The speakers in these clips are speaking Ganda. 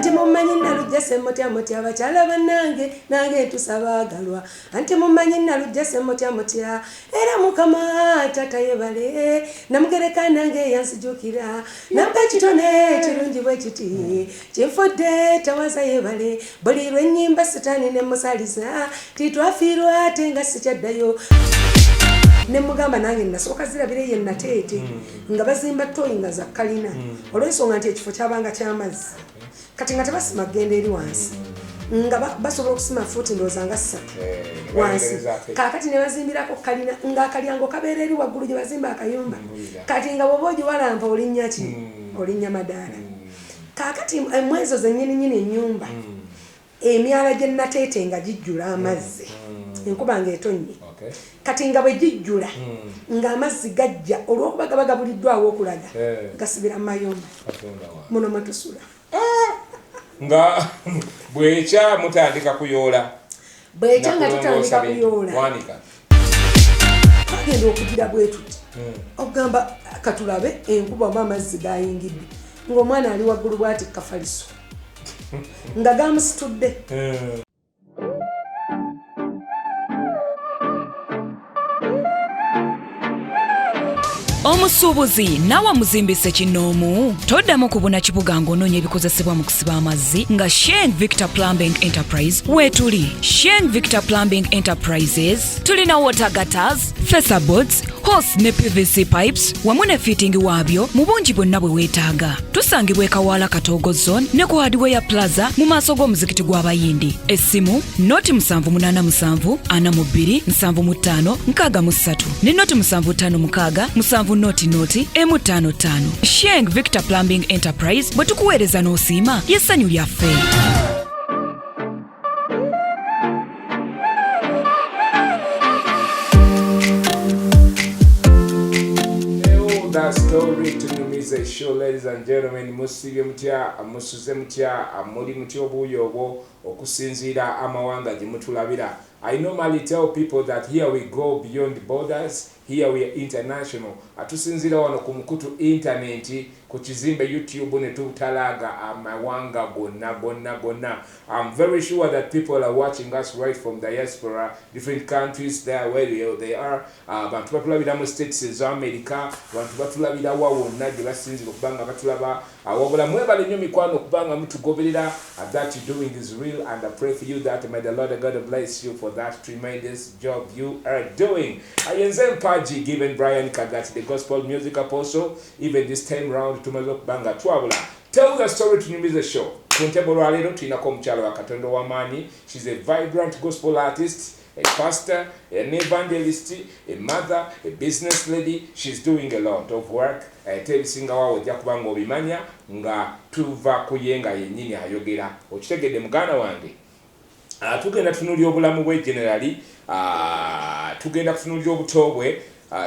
anti mumanyi Nalugya Senga mutya abakyala bannange nange tusabaagalwa anti mumanyi Nalugya Senga mutya era Mukama tata yebale namugereka nange yansijukira namba kitone kirungi bwe kiti kinfudde tawaza yebale buli lw'ennyimba sitaani ne musaliza titwafiirwa ate nga sikyaddayo ne mugamba nange nasooka zirabire ye nateete nga bazimba toyi nga za kalina olw'ensonga nti ekifo kyabanga ky'amazzi kati nga tebasima kugenda eri wansi nga basobola okusima fuuti ndowooza nga 3 wansi kaakati ne bazimbirako kalina ng'akalyango kabeera eri waggulu gye bazimba akayumba kati nga bw'oba ogiwalampa olinnya ki olinnya madaala kaakati emwezo zennyininyini ennyumba emyala gye nateete nga gijjula amazzi enkuba ng'etonnye kati nga bwe gijjula ng'amazzi gajja olw'okuba gaba gabuliddwawo okulaga gasibira mu mayumba muno mwe tusula nga bwekya mutandika kuyoola bwekya nga tutandika kuyoola twagenda okugira bwe tuti okugamba katulabe enkuba oba amazzi gayingidde ng'omwana ali waggulu bw'ati kafaliso nga gamusitudde omusuubuzi nawa muzimbise kinoomu toddamu kubuna kibuga ng'onoonya ebikozesebwa mu kusiba amazzi nga Sheng Victor Plumbing Enterprise weetuli. Sheng Victor Plumbing Enterprises tulina water gutters, facer boards, hose ne PVC pipes wamu ne fitting waabyo mu bungi bwonna bwe weetaaga. Tusangibwa Kawaala Katoogo Zone ne ku Hardware Plaza mu maaso g'omuzikiti gw'Abayindi. Essimu noti 787 42 75 63 ne noti 756 noti M55. Sheng Victor Plumbing Enterprise bwe tukuweereza n'osiima y'essanyu lyaffe. That story tunyumize show, ladies and gentlemen. Musibye mutya, musuze mutya, muri mutya obuuyo obwo okusinziira amawanga gye mutulabira. I normally tell people that here we go beyond borders, here we are international. Atusinziira wano ku mukutu internet, ku kizimbe YouTube ne tutalaga amawanga gonna. I'm very sure that people are watching us right from diaspora, different countries there where they are. Bantu batulabira mu states za America, bantu batulabira wawonna gye basinzira okubanga batulaba. Wabula mwebale nnyo mikwano okubanga mutugoberera. That you doing is real, and I pray for you that may the Lord God bless you for that tremendous job you are doing. Ayenze mpaji given Brian Kagati, the gospel music apostle, even this time round tumaze okubanga twabula. Tell the story to Nyumize show. Kuntebo lwalero tulinako omukyala wa Katonda w'amaanyi. She's a vibrant gospel artist, a pastor, an evangelist, a mother, a business lady. She's doing a lot of work. Tebisinga wawe ojja kubanga obimanya nga tuva kuyenga yennyini ayogera. Okitegedde muganda wange. Tugenda tutunulira obulamu bwe generally, tugenda kutunulira obuto bwe,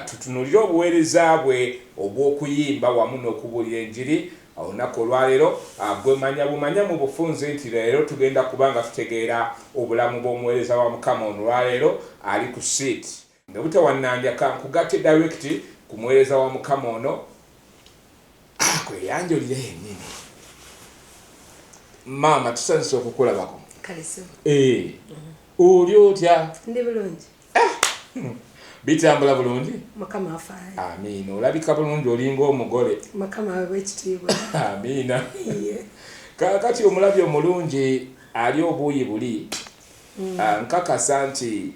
tutunulira obuweereza bwe obw'okuyimba wamu n'okubuulira enjiri. Olunaku olwaleero gwe bumanya mu bufunze nti leero tugenda kubanga tutegeera obulamu bw'omuweereza wa Mukama ono olwaleero ali ku seat. Ne butawannambya kankugatte direct ku muweereza wa Mukama ono kweyanjulire yennyini. Maama tusanyuse okukulabako. Oli otya? Ndi bulungi. Bitambula bulungi? Mukama afaayo. Amiina. Olabika bulungi olinga omugole. Mukama awe ekitiibwa. Amiina. Kakati omulabye omulungi ali obuuyi buli. Nkakasa nti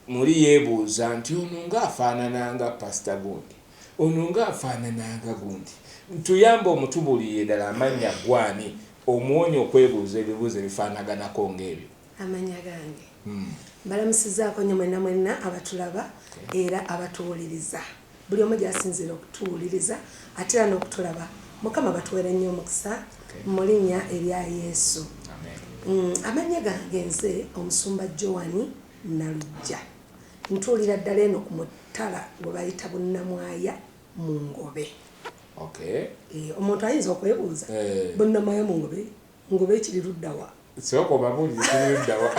muli yeebuuza nti ono ng'afaanananga pasita gundi, ono ng'afaanananga gundi. Tuyamba omutubulire ddala amannya gwani omuwonya okwebuuza ebibuuzo ebifaanaganako ng'ebyo. Amanya gange. Balamusizaako nnyo mwenna abatulaba era abatuwuliriza. Buli omu gy'asinzira okutuwuliriza ate era n'okutulaba. Mukama batuwere nnyo omukisa mu linnya erya Yesu. Amanya gange nze omusumba Pr.Joan Nalugya. Ntuulira ddala eno ku mutala gwe bayita Bunnamwaya mu Ngobe. Omuntu ayinza okwebuuza Bunnamwaya mu Ngobe, Ngobe kiri ludda wa? Soko babuli kiri ludda wa?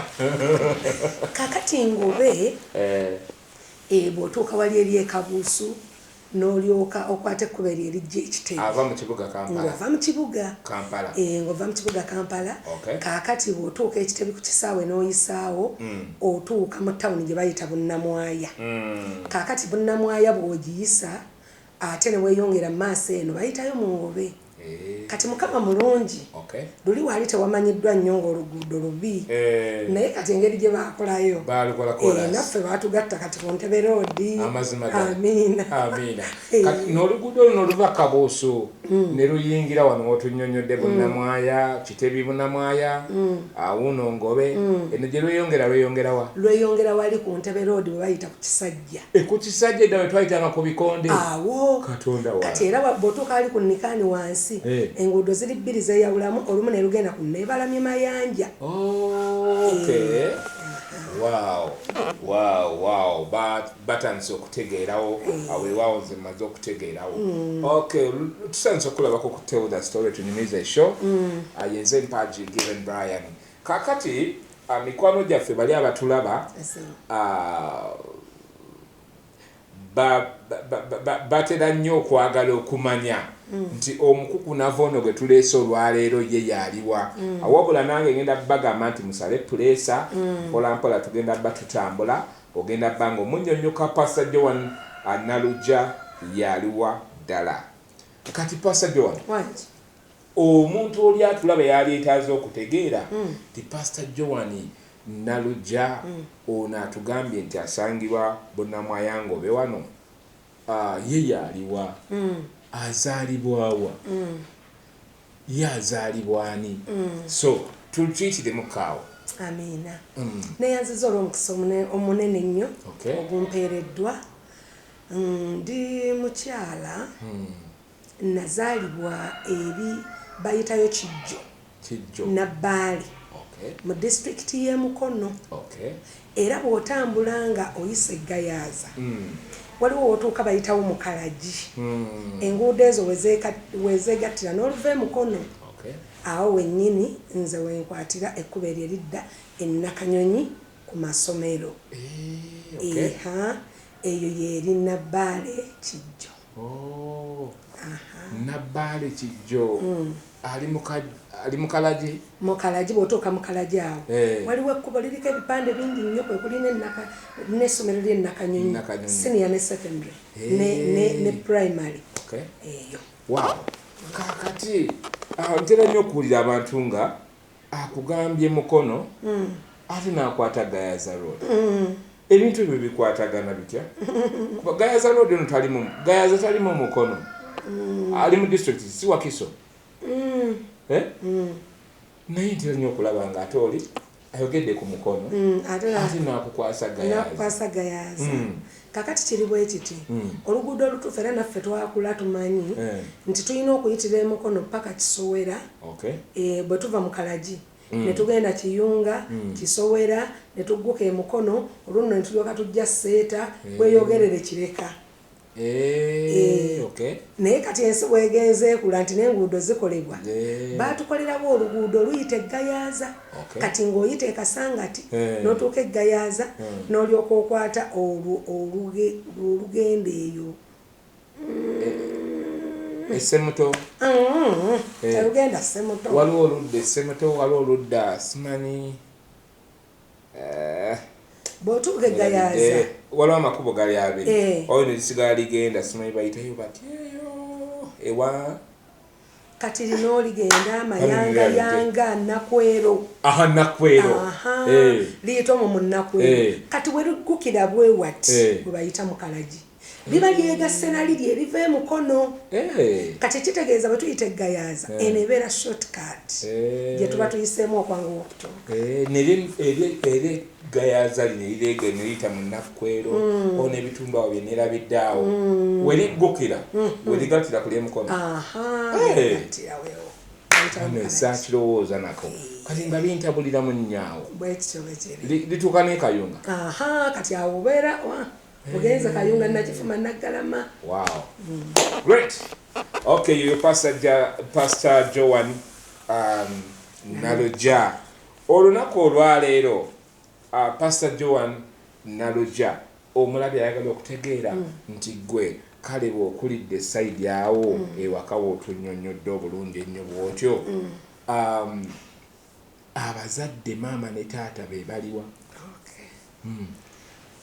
Kakati Ngobe bw'otuuka wali eri e Kabuusu n'olyoka okwate ekkubo eryo erijja ekitebe ava mu kibuga Kampala ng'ova mu kibuga Kampala ng'ova mu kibuga Kampala Okay. kaakati bw'otuuka ekitebe ku kisaawe n'oyisaawo otuuka mu tawuni gye bayita Bunnamwaya kaakati Bunnamwaya bw'ogiyisa ate ne weeyongera mu maaso eno bayitayo mu Ngobe kati Mukama mulungi Okay. luli waali tewamanyiddwa nnyo ng'oluguudo lubi naye kati engeri gye baakolayo baalukola kolas naffe baatugatta kati ku Ntebe roodi amazima ddala. amiina Amiina. Kati n'oluguudo luno oluva Kabuusu ne luyingira wano w'otunnyonnyodde Bunnamwaya Kitebi Bunnamwaya awuno Ngobe eno gye lweyongera wa lweyongera wali ku Ntebe roodi bwe bayita ku Kisajja ku Kisajja edda we twayitanga ku bikonde awo Katonda wa kati era bw'otuuka ali ku Nikaani wansi enguudo ziri bbiri zeeyawulamu olumu ne lugenda ku Neebalamye Mayanja. Okay. Wow. Batandise okutegeerawo aweewaawo ze mmaze okutegeerawo. Okay, tusandise okulabako ku Tell the Story tunyumiza show. Yenze Mpaji Given Brian. Kakati mikwano gyaffe bali abatulaba batera nnyo okwagala okumanya nti omukuku navono gwe tuleese olwaleero ye yaaliwa awabula nange ngenda bagamba nti musale puleesa mpolampola tugenda batutambula ogenda bbanga omunnyonnyoka Pr.Joan Nalugya yaaliwa ddala kati Pr.Joan omuntu oli atulaba yaleetaaze okutegeera nti Pr.Joan Nalugya ono atugambye nti asangibwa Bunnamwaya Ngobe wano ye yaaliwa azaalibwawa ye azaalibwani so tukiyitire kaawo amiina neyanziza olw'omukisa omunene nnyo ogumpeereddwa ndi mukyala nazaalibwa eri bayitayo Kijjo Nabbaali mu disitulikiti y'e Mukono era bw'otambula nga oyisa eggayaaza waliwo wotuuka bayitawo Mukalagi enguudo ezo wezeegattira n'oluva e Mukono awo wennyini nze wenkwatira ekkubo eryo eridda e Nakanyonyi ku masomero eyo yeeri Nabbaale Kijjo Nabbaale Kijjo ali Mukalagi bw'otuuka Mukalagi awo waliwo ekkubo liriko ebipande bingi nnyo kwe kuli n'essomero ly'e Nakanyonyi senior ne secondary ne primary eyo kakati ntera nnyo okuwulira abantu nga akugambye Mukono ate n'akwata Gayaza Road ebintu ebyo bikwatagana bitya kuba Gayaza Road eno Gayaza talimu Mukono ali mu district si Wakiso naye ntera nnyo okulaba nga ate oli ayogedde ku Mukono ate n'akukwasa Gayaza kakati kiri bwe kiti oluguudo olutuufu era naffe twakula tumanyi nti tulina okuyitira e Mukono paka Kisowera bwe tuva Mukalagi ne tugenda Kiyunga Kisowera ne tugguka e Mukono oluno ne tulyoka tujja Seeta weeyogerere Kireka naye kati ensi bwegenze ekula nti n'enguudo zikolebwa baatukolerawo oluguudo luyita eggayaaza kati ng'oyita e Kasangati n'otuuka eggayaaza n'olyoka okwata olugendo eyo Essemuto olugenda Ssemuto waliwo oludda Essemuto waliwo oludda simanyi bw'otuuka eggayaaza waliwo amakubo gali abiri oyo ne lisigala ligenda simanyi bayitayo batyeyo ewa kati lino oligenda Mayangayanga Nakwero Nakwero liyita omwo mu Nakwero kati we luggukira bwe wati bwe bayita Mukalagi liba lyegasse na liri eriva e Mukono kati kitegeeza bwe tuyita eggayaaza eno ebeera shortcut gye tuba tuyiseemu okwangu okutuuka eri Gayaza lino erirege neriyita mu Nakwero ono ebitundu awo bye neerabidde awo we liggukira we ligattira ku ly'e Mukono saakirowooza nako kati nga bintabuliramu nnyaawo lituuka n'e Kayunga kati awo obeera ogenze Kayunga Nakifuma Naggalama great okay you Pr.Joan Nalugya olunaku olwaleero Pr.Joan Nalugya omulabi ayagala okutegeera nti gwe kale bw'okulidde side yawo ewaka w'otunnyonnyodde obulungi ennyo bw'otyo abazadde maama ne taata be baliwa?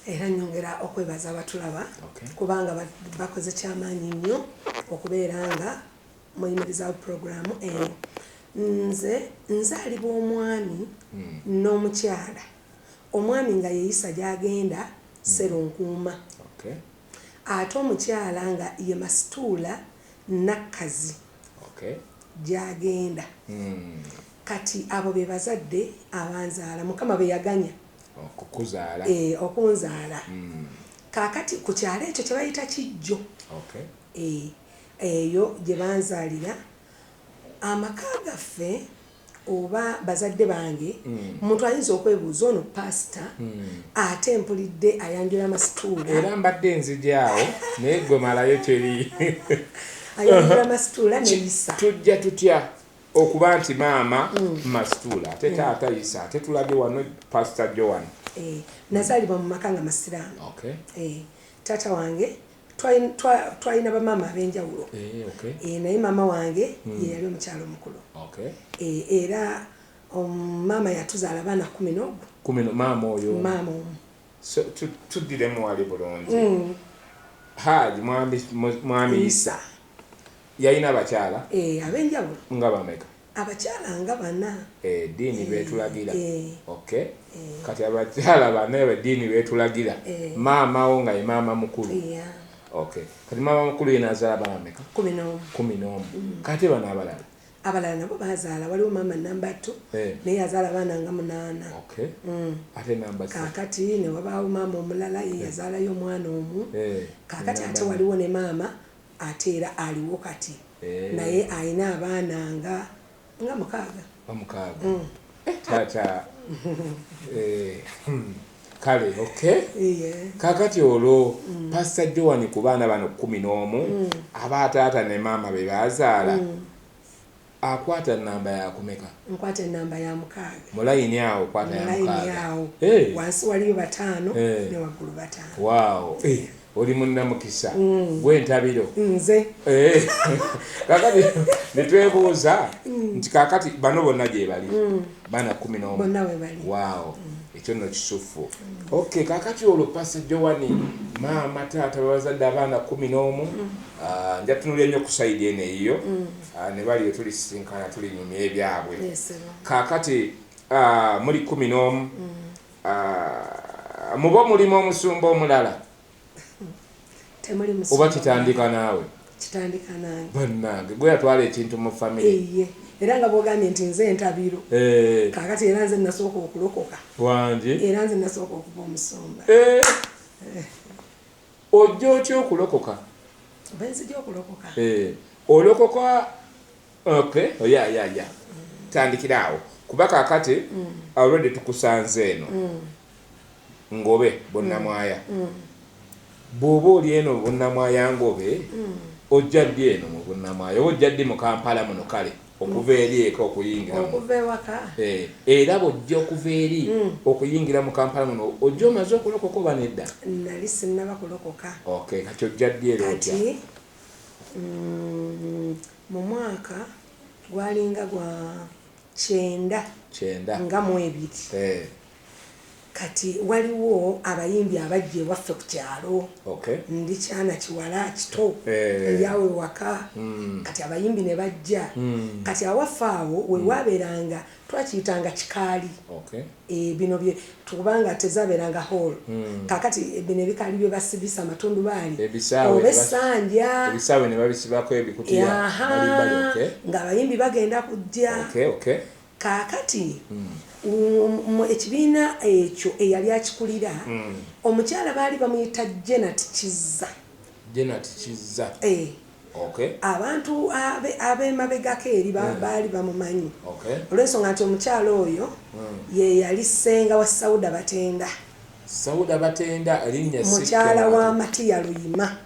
Era nyongera okwebaza abatulaba kubanga bakoze kyamaanyi nnyo okubeera nga muyimiriza puroguramu eno. Nze nzaalibwa omwami n'omukyala, omwami nga yeeyisa gy'agenda Sserunkuuma, ate omukyala nga ye Masituula Nakkazi gy'agenda. Kati abo be bazadde abanzaala, Mukama be yaganya okunzaala. Kaakati ku kyalo ekyo kye bayita Kijjo, eyo gye banzaalira. Amaka gaffe oba bazadde bange, omuntu ayinza okwebuuza ono pasita ate mpulidde ayanjula Masituula. Era mbadde nzijaawo naye gwe malayo teri. Ayanjula Masituula ne Isa. Tujja tutya okuba nti maama Masituula ate taata Isa ate tulabye wano pasita Joan. Nazaalibwa mu maka nga masiraamu. Taata wange twalina bamaama ab'enjawulo, naye maama wange ye yali omukyala omukulu. Era maama yatuzaala abaana 11. Maama oyo tuddiremu wali bulungi. Haji mwami Isa yalina abakyala ab'enjawulo nga bameka? Abakyala nga 4. Eddiini beetulagira. Kati abakyala 4 eddiini beetulagira. Maama wo nga ye maama mukulu. Kati maama mukulu yena azaala abaana bameka? 11. Kati bano abalala nabo bazaala. Waliwo maama namba 2 naye yazaala abaana nga 8. Ate namba 6 kaakati ne wabaawo maama omulala ye yazaalayo omwana omu. Kaakati ate waliwo ne maama ate era aliwo kati naye alina abaana nga 6. Tata kale kakati olwo pasita Joan ku baana bano 11 abaataata ne maama be bazaala akwata namba ya kumeka? Nkwata namba ya 6. Mulayini awo kwata ya 6. Wansi waliyo 5 ne waggulu 5. Wow. Oli munnamukisa gwentabiro nze. Kakati netwebuuza nti kakati bano bonna gye bali baana 11 bonna we bali. Wow. Ekyo nno kisufu. Kakati olwo pasita Joan maama taata babazadde abaana 11. Njatunulira nnyo ku sayidi eno eyo ne bali tulisinkana tulinyumya ebyabwe. Kakati muli 11 muba mulimu omusumba omulala temuli musumba oba kitandika naawe? Kitandika nange. Bannange gwe yatwala ekintu mu famire. Era nga bwogambye nti nze entabiro. Kaakati era nze nasooka okulokoka wangi. Era nze nasooka okuba omusumba. Ojja otya okulokoka? Benzijja okulokoka. Olokoka tandikiraawo kuba kaakati already tukusanze eno Ngobe Bonnamwaya. Bw'oba oli eno Bonnamwaya Ngobe ojja ddi eno mu Bonnamwaya? Ojja ddi mu Kampala muno kale okuva eri eka okuyingira okuva ewaka? Era bw'ojja okuva eri okuyingira mu Kampala muno ojja omaze okulokoka oba nedda? Nali sinnaba kulokoka. Kati ojja ddi era otya? Kati mu mwaka gwalinga gwa 9 nga mu 2. Kati waliwo abayimbi abajja ewaffe ku kyalo. Ndi kyana kiwala kito yawe waka. Kati abayimbi ne bajja. Kati awaffe awo we wabeeranga twakiyitanga kikaali. Bino bye tukubanga tezabeeranga hall. Kakati bino ebikaali bye basibisa amatundubaali oba essanja. Ebisaawe ne babisibako ebikutiya nga abayimbi bagenda kujja. Kaakati ekibiina ekyo eyali akikulira omukyala baali bamuyita Janet Kizza. Abantu ab'emabegako eri baali bamumanyi olw'ensonga nti omukyala oyo ye yali ssenga wa Sauda Batenda. Sauda Batenda erinnya mukyala wa Matiya Luyima.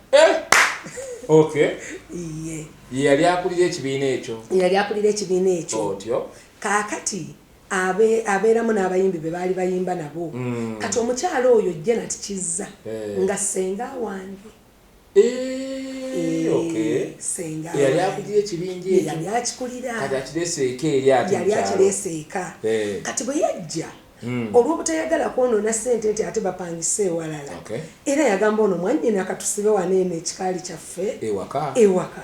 Yali akulira ekibiina ekyo. Otyo kaakati abeeramu n'abayimbi be baali bayimba nabo. Kati omukyala oyo Janet Kizza nga ssenga wange. Okay. Senga. Yali akugire ekibinja yali akikulira. Kati akirese eka eri ate. Yali akirese eka. Kati bwe yajja. Olw'obutayagala kwonoona ssente nti ate bapangise ewalala. Era yagamba ono mwannyina akatusibe waneeno ekikaali kyaffe ewaka.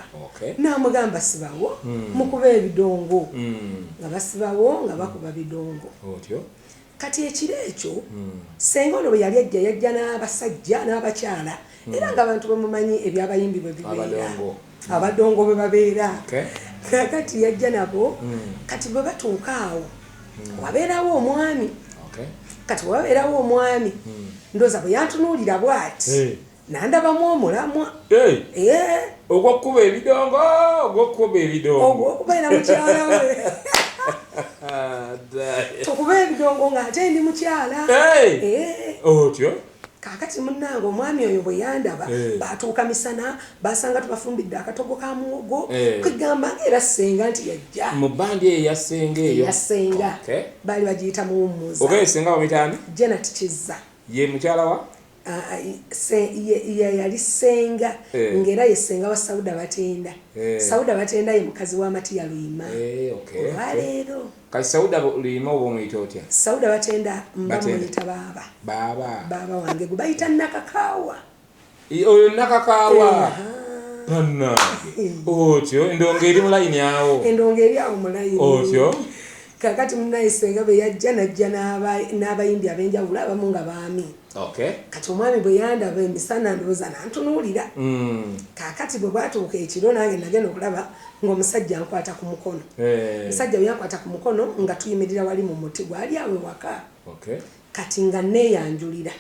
N'amugamba sibawo mukuba ebidongo. Nga basibawo nga bakuba bidongo. Kati ekiro ekyo senga ono bwe yali ajja yajja n'abasajja n'abakyala era ng'abantu bamumanyi ebyabayimbi bwe bibeera abadongo bwe babeera. Kati yajja nabo kati bwe batuuka awo wabeerawo omwami. Kati wabeerawo omwami ndooza bwe yantunuulira bw'ati nandabamu omulamwa ogw'okkuba ebidongo ogw'okubeera mukyala we tokuba ebidongo ng'ate ndi mukyala otyo. Kaakati munnange omwami oyo bwe yandaba baatuuka misana basanga tubafumbidde akatogo ka muwogo kwegamba ng'era senga nti yajja mu bbandi eyo yasenga eyo yasenga baali bagiyita muwummuza. Senga bamuyitani Janet Kizza ye mukyala wa yali senga ng'era ye senga wa Sauda Batenda. Sauda Batenda ye mukazi wa Matiya Luyima. Olwaleero kati Sauda Luyima oba omuyita otya? Sauda Batenda mba muyita baaba wange gwe bayita Nakakaawa. Oyo Nakakaawa bannange otyo endongo eri mu layini awo. Endongo eri awo mu layini otyo. Kakati munnaye senga bwe yajja najja n'abayimbi ab'enjawulo abamu nga baami. Kati omwami bwe yandaba emisana ndowooza nantunuulira. Kaakati bwe bwatuuka ekiro nange nagenda okulaba ng'omusajja ankwata ku mukono. Omusajja bwe yankwata ku mukono nga tuyimirira wali mu muti gwali awe waka. Kati nga neeyanjulira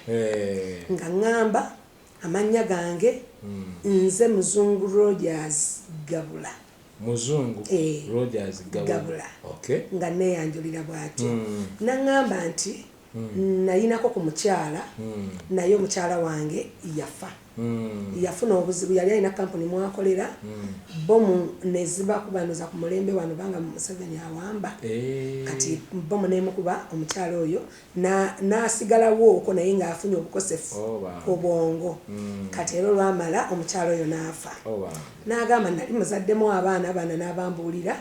nga ŋŋamba amannya gange nze Muzungu Rogers Gabula. Muzungu Rogers Gabula. Nga neeyanjulira bw'atyo. Naŋŋamba nti nayinako ku mukyala naye omukyala wange yafa. Yafuna obuzibu yali alina kampuni mwakolera bomu neziba kubanoza ku mulembe wano banga Museveni awamba. Kati bomu nemukuba omukyala oyo n'asigalawo okwo naye ng'afunye obukosefu obwongo. Kati era olwamala omukyala oyo n'afa. N'agamba nali muzaddemu abaana n'abambuulira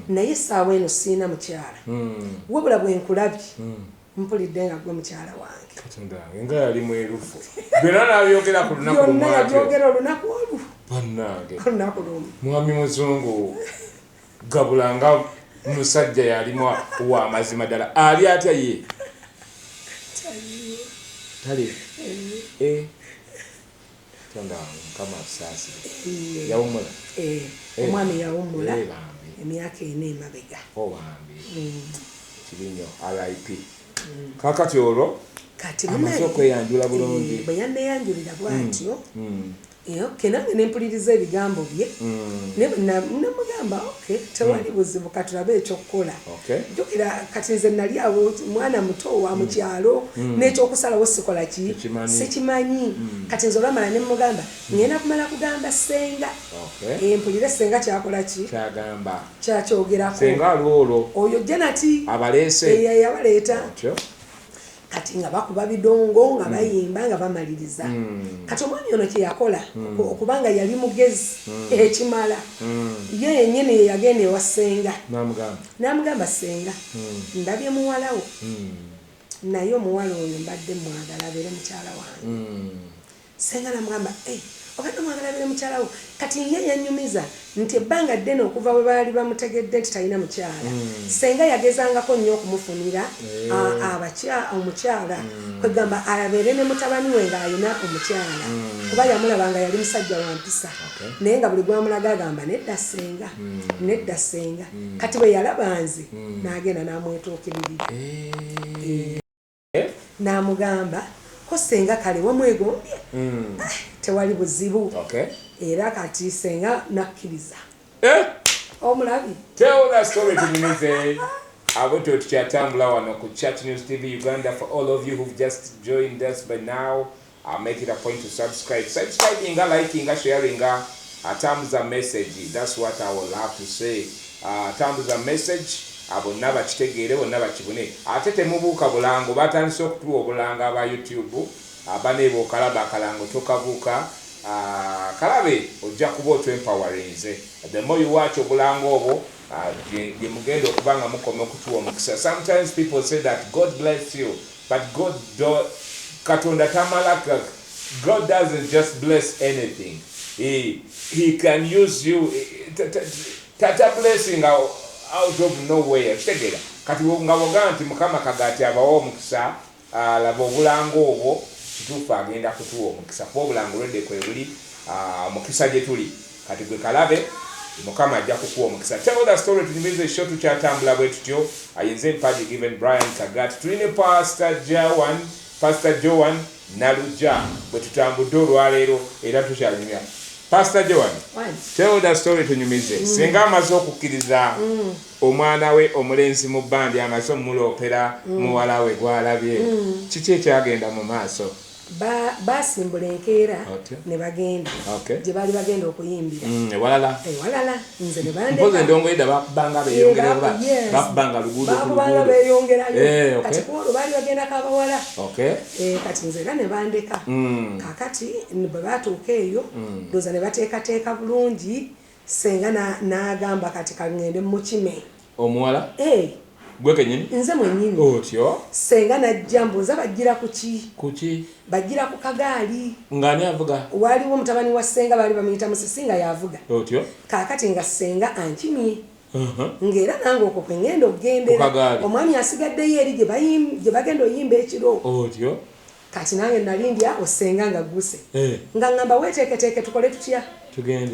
naye essaawa eno siina mukyala wabula bwe nkulabye mpulidde nga gwe mukyala wange. Katonda nga yali mwerufu. Byonna n'abyogera ku lunaku lumu. Byonna yabyogera olunaku olwo. Bannange. Olunaku lumu. Mwami Muzungu Gabula nga musajja yalimu wa mazima ddala. Ali atya ye? Tali. Katonda Mukama asaasire. Yawummula. Omwami yawummula emyaka ena emabega. Kirinyo RIP. Kakati olwo amaze okweyanjula bulungi. Bwe yanneeyanjulira bw'atyo nange nempuliriza ebigambo bye namugamba tewali buzibu katulabe ekyokukola. Jjukira kati nze nali awo mwana muto wa mu kyalo n'ekyokusalawo sikola ki sikimanyi. Kati nze olwamala ne mugamba ngenda kumala kugamba senga mpulire senga kyakola ki kyakyogerako. Senga alwolwo oyo Janati abaleese yabaleeta. Kati nga bakuba bidongo nga bayimba nga bamaliriza. Kati omwami ono kye yakola okubanga yali mugezi ekimala ye yennyini ye yagenda ewa senga n'amugamba senga ndabye muwalawo naye omuwala oyo mbadde mwagala abeere mukyala wange. Senga namugamba obadde mwagala abeere mukyala wo. Kati ye yanyumiza nti ebbanga ddene okuva bwe baali bamutegedde nti talina mukyala senga yagezangako nnyo okumufunira omukyala kwegamba abeere ne mutabani we ng'alina omukyala kuba yamulabanga yali musajja wa mpisa naye nga buli gwamulaga agamba nedda senga. Kati bwe yalaba nze n'agenda n'amwetuukiririra n'amugamba ko senga kale wamwegombye tewali buzibu. Era kati senga nakkiriza. Omulabi. Tell that story to me. Aboto tukyatambula wano ku Chat News TV Uganda. For all of you who've just joined us by now, I'll make it a point to subscribe. Subscribing, liking, sharing, thumbs up message. That's what I will have to say. Thumbs up message. Abonna bakitegeere bonna bakibune ate temubuuka bulango batandise okutuwa obulanga aba YouTube abaneebo okalaba akalango tokabuuka kalabe ojja kuba otwempowerinze. The more you watch obulango obwo gye mugenda okuba nga mukoma okutuwa omukisa. Sometimes people say that God bless you, but Katonda tamalaka. God doesn't just bless anything. He can use you. Tata blessing out of nowhere. Tegera kati nga boga nti mukama kagati abawo omukisa laba obulango obwo kituufu agenda kutuwa omukisa kuba obulango lwedde kwe buli mukisa gye tuli kati gwe kalabe mukama ajja kukuwa omukisa. Tell the story tunyumize ekyo tukyatambula bwe tutyo. Ayinze mpaji given Brian Kagati tuline Pastor Joan Nalugya bwe tutambudde olwaleero era tukyalinyumya. Pastor Joan, tell the story tunyumize. Singa amaze okukkiriza omwana we omulenzi mu bandi amaze omulopera muwala we gwalabye kiki ekyagenda mu maaso? Basimbula enkeera ne bagenda gye baali bagenda okuyimbira ewalala nze ne bandeka mpoze endongo edda bakubanga beeyongera oba bakubanga beeyongerayo kati kuolwo baali bagenda kabawala kati nze era ne bandeka kakati bwe batuuka eyo ndooza ne bateekateeka bulungi senga n'agamba kati kangende mukime omuwala gwe kenyini nze mwennyini otyo senga najja mbuuza bajjira kuki bajjira ku kaggaali ng'ani avuga waliwo mutabani wa senga baali bamuyita musisi nga yavuga otyo kaakati nga senga ankimye ng'era nange okwo kwe ngenda okugendera omwami asigaddeyo eri gye bagenda oyimba ekiro otyo kati nange nalindya osenga nga guse nga ngamba weeteeketeeke tukole tutya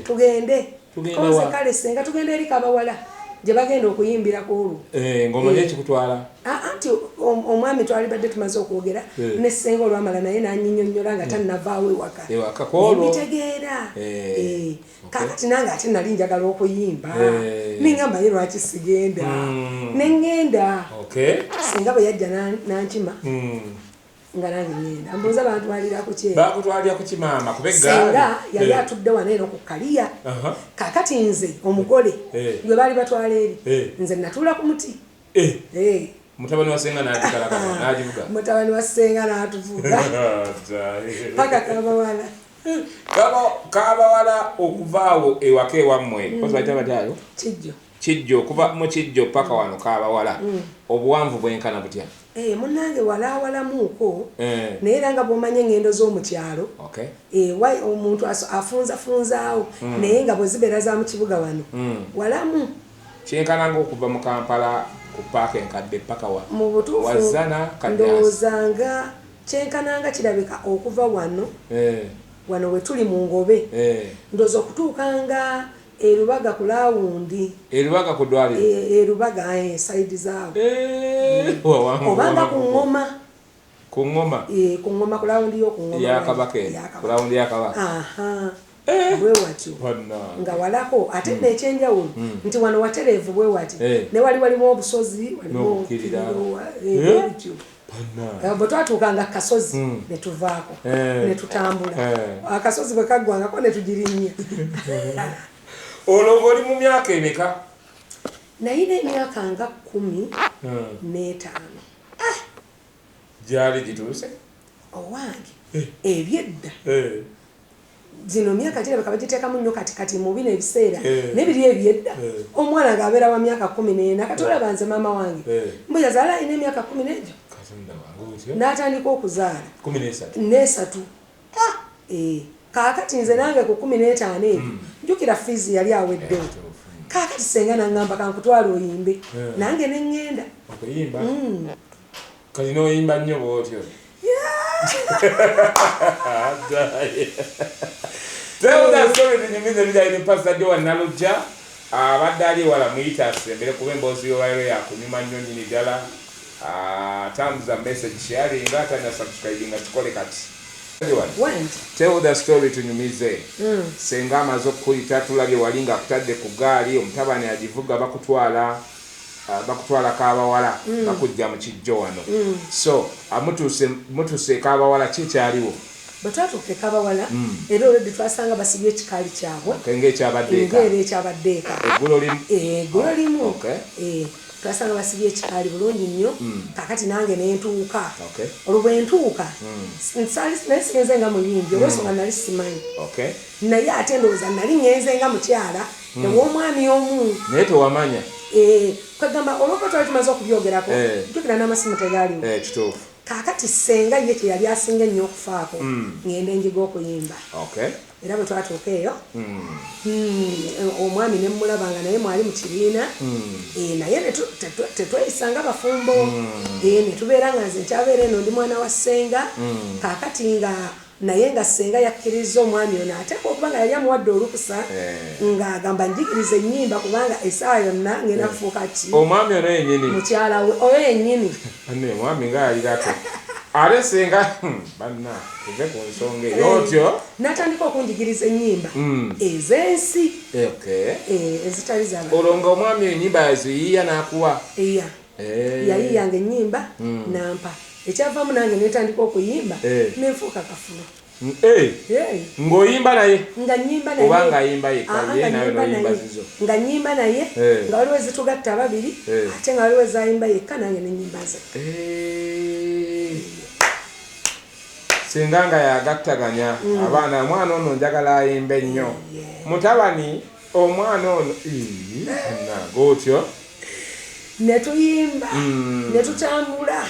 tugende koze kale senga tugende eri kabawala gye bagenda okuyimbirako olwo ng'omanyi ekikutwala anti omwami twali badde tumaze okwogera ne senga olwamala naye nanyinyonnyola nga tannavaawo ewaka mbitegeera kakati nange ate nali njagala okuyimba nengamba ye lwaki sigenda nengenda senga bwe yajja nankima nga nange ngenda mbuuza bakutwalira ku kimaama senga yali atudde wano eno ku kaliya kakati nze omugole gwe baali batwala eri nze natuula ku muti mutabani wa senga n'agivuga mutabani wa senga n'atuvuga paka kabawala okuvaawo ewaka ewammwe kozibajja batyayo kijjo okuva mu kijjo paka wano kabawala obuwanvu bwenkana butya? Munnange walawalamuuko naye era nga bw'omanya engendo z'omukyalo omuntu afunzaawo naye nga bwe zibeera za mu kibuga wano walamu kyenkana ng'okuva mu Kampala ku paaka enkadde paka mu butuufu ndowoozanga kyenkananga kirabika okuva wano we tuli mu Ngobe ndowooza okutuukanga erubaga ku lawundi erubaga ku ddwaliro erubaga sayidi zaawo obanga ku ngoma ku lawundi y'okungoma bwe watyo nga walako ate n'ekyenjawulo nti wano watereevu bwe wati ne walimu obusozi walimu bityo bwe twatuukanga kasozi ne tuvaako ne tutambula akasozi bwe kaggwangako ne tugirinnya olwo ng'oli mu myaka emeka? Nayina emyaka nga 15 gyali gituuse owange ebyedda zino myaka girabika bagiteekamu nnyo katikati mu bino ebiseera nebiri ebyedda omwana ng'abeera wa myaka 14 kati olaba nze maama wange mbu yazaala alina emyaka 10 egyo n'atandika okuzaala 13 kaakati nze nange ku 15 ebyo njukira fiizi yali aweddewo kaakati senga naŋŋamba kankutwala oyimbe nange ne ŋŋenda okuyimba kati n'oyimba nnyo bw'otyo tunyumize bijayini Pastor Joan Nalugya abadde ali ewala muyita asembere kuba emboozi y'olwaliro yakunyuma nnyo nnyini ddala tambuza message sharing ate na subscribing kikole kati tell the story tunyumize senga amaze okukuyita tulabye wali nga akutadde ku ggaali omutabani agivuga bakutwala kabawala bakujja mu kijjo wano so mutuse kabawala kikyaliwo batatuuke kabawala era olwedde twasanga basibye ekikaali kyabwe ng'ekyabaddeeka eggulo limu twasanga basibye ekikaali bulungi nnyo kakati nange nentuuka Okay. olwo bwe ntuuka naye sigenze nga muyimbi olwensonga nali simanyi Okay. naye ate ndowooza nali ngenze nga mukyala ew'omwami omu Naye tewamanya. kwegamba olwokuba twali tumaze okubyogerako jjukira n'amasimu tegaaliwo Kituufu. kaakati senga ye kye yali asinga ennyo okufaako ngenda enjiga okuyimba Okay. era bwe twatuuka eyo omwami ne mmulabanga naye mwali mu kibiina naye tetweyisanga bafumbo ne tubeera nga nze nkyabeera eno ndi mwana wa senga kaakati nga naye nga senga yakkiriza omwami ono ateeka okuba nga yali amuwadde olukusa ng'agamba njigiriza ennyimba kubanga essaawa yonna ngenda kufuuka ki omwami ono yennyini mukyala we oyo yennyini omwami nga yalirako ate senga banna tuve ku nsonga eyo otyo n'atandika okunjigiriza ennyimba ez'ensi ezitali z'abantu olwo nga omwami ennyimba yaziyiiya n'akuwa yayiyanga ennyimba nampa ekyavaamu nange netandika okuyimba nenfuuka kafulo ng'oyimba naye nga nyimba naye oba ng'ayimba yekka ye nawe n'oyimba zizo nga nyimba naye nga waliwo ezitugatta babiri ate nga waliwo ezayimba yekka nange nenyimba ze singa nga yagattaganya abaana omwana ono njagala ayimba ennyo mutabani omwana ono gotyo netuyimba netutambula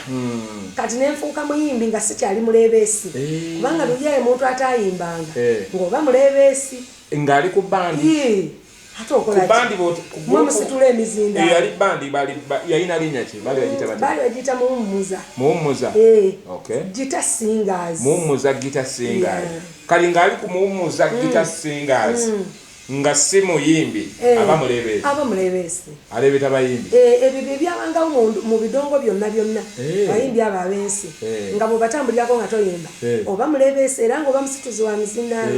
kati nenfuuka muyimbi nga sikyali mulebeesi kubanga luyaye muntu atayimbanga ng'oba mulebeesi ng'ali ku bandi ate okolamusitula emizinda yali bandi yalina linnya ki bali bagiyita muwummuza gita singers muwummuza gita singers kali ng'ali ku muwummuza gita singers nga si muyimbi aba mulebeesi aleebeta bayimbi ebyo bye byabangawo mu bidongo byonna bayimbi abo ab'ensi nga bwebatambulirako nga toyimba oba mulebeesi era ngaoba musituzi wa mizindaalo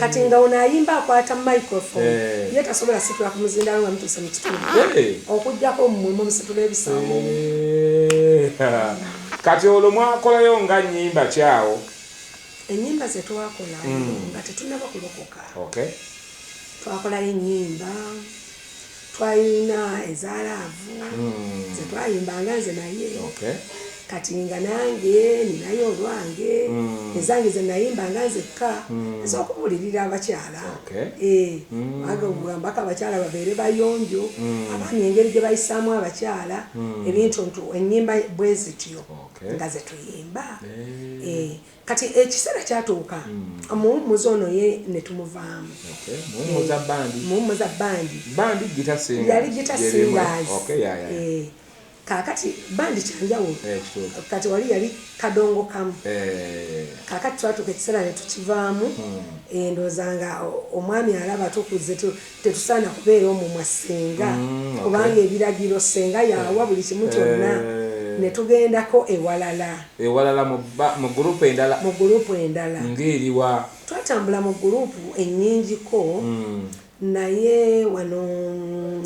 kati nga ono ayimba akwata microphone ye tasobola situla ku muzindaalo nga mutuuse mu kitundu okugjako mmwe musitula ebisambo kati olwo mwakolayo nga nnyimba kyawo ennyimba ze twakola nga tetunaba kulokoka twakolayo ennyimba twalina ezaalaavu zetwayimbanga nze naye kati nga nange ninayo olwange ezange ze nayimbanga nzekka ez'okubulirira abakyala agambako abakyala babeere bayonjo abaami engeri gye bayisaamu abakyala ebintu ennyimba bwe zityo nga ze tuyimba kati ekiseera kyatuuka omuwummuza ono ye ne tumuvaamu muwummuza bandi yali gita singers kakati bandi kyanjawulo kati wali yali kadongo kamu kakati twatuuka ekiseera ne tukivaamu ndoozanga omwami alaba tukuze tetusaana kubeera omumwa senga kubanga ebiragiro senga yawa buli kimu kyonna ne tugendako ewalala mu gurupu endala ng'eriwa twatambula mu gurupu ennyingiko naye wano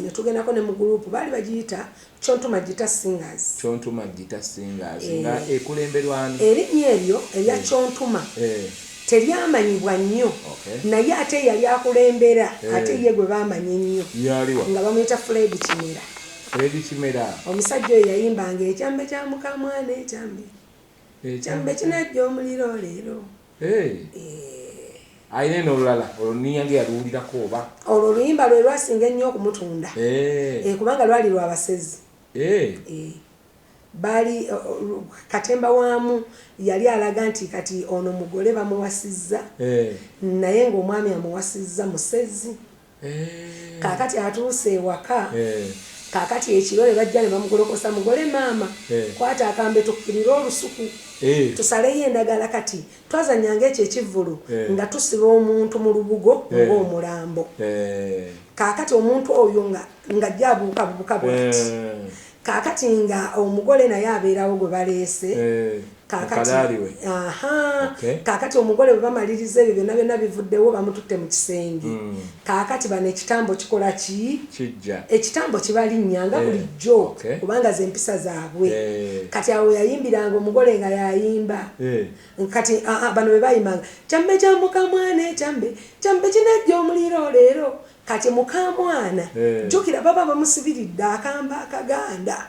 ne tugendako ne mu gurupu baali bagiyita Chontuma Gita Singers nga ekulemberwani erinnya eryo erya Chontuma teryamanyibwa nnyo naye ate yali akulembera ate ye gwe baamanya ennyo nga bamuyita Fred Kimera omusajja oyo yayimbanga ekyambe kya mukamwana ekyambe kinajja omuliro leero ayina eno olulala oluniyange yaluwulirako oba olwo oluyimba lwe lwasinga ennyo okumutunda kubanga lwali lwabasezi baali katemba waamu yali alaga nti kati ono mugole bamuwasizza naye ng'omwami amuwasizza musezi kaakati atuuse ewaka kaakati ekiro ne bajja ne bamugolokosa mugole maama kwata akambe tukkirira olusuku tusaleyo endagala kati twazanyanga ekyo ekivvulu nga tusiba omuntu mu lubugo ng'omulambo kaakati omuntu oyo nga ajja abuukabuuka bwati kaakati nga omugole naye abeerawo gwe baleese kaakati omugole bwe bamaliriza ebyo byonna bivuddewo bamututte mu kisenge kaakati bano ekitambo kikola ekitambo kibalinnyanga bulijjo kubanga ze empisa zaabwe kati awo yayimbiranga omugole nga yayimba kati bano bwe bayimbanga kyambe kya mukamwana ekyambe kinajja omuliro leero kati mukamwana jukira baba bamusibiridde akamba akaganda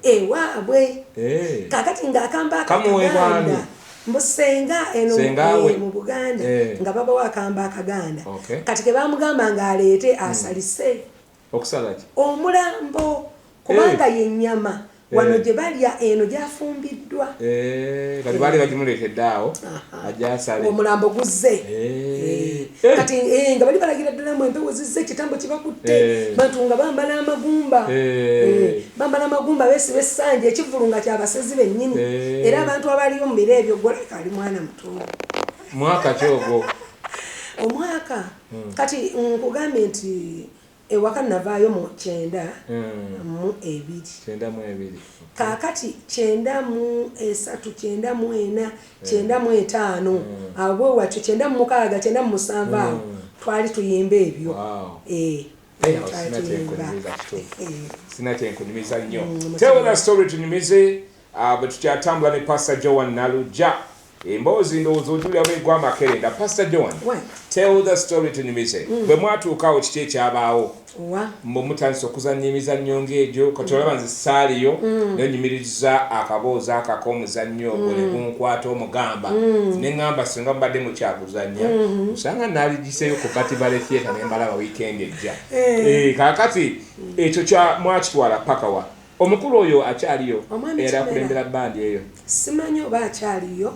ewaabwe kakati ng'akamba akaganda mbusenga eno mu Buganda nga baba wakamba akaganda kati ke bamugamba ng'aleete asalise omulambo kubanga yennyama wano gye balya eno gyafumbiddwa kati baali bagimuleetedde awo ajasale omulambo guzze kati nga bali balagira ddala mu empewo zizze ekitambo kibakutte bantu nga bambala amagumba beesiba essanja ekivulu nga kyabasezi bennyini era abantu abaliyo mu biro ebyo goleka ali mwana mutono mwaka kyogo omwaka kati nkugambye nti ewaka navaayo mu 9 mu 2 kakati 9 mu 3 9 mu 4 9 mu 5 abo watyo 9 mu 6 9 mu 7 twali tuyimba ebyo sinatyenkunyumiza nnyo tell that story tunyumize bwetukyatambula ne Pr.Joan Nalugya emboozi ndowooza ojulira bwegwa amakerenda Pr.Joan tell the story tunyumize bwe mwatuukawo kiki ekyabaawo mbu mutandise okuzannya emizannyo ng'egyo kati olaba nze saaliyo nenyumiririza akaboozi akak'omuzannyo ogwo ne gunkwata omugamba ne ŋŋamba singa mubadde mukyaguzannya osanga naaligiseyo ku Katibale Theatre ne mbalaba wiikendi ejja kaakati ekyo mwakitwala paka wa omukulu oyo akyaliyo era akulembera bandi eyo simanyi oba akyaliyo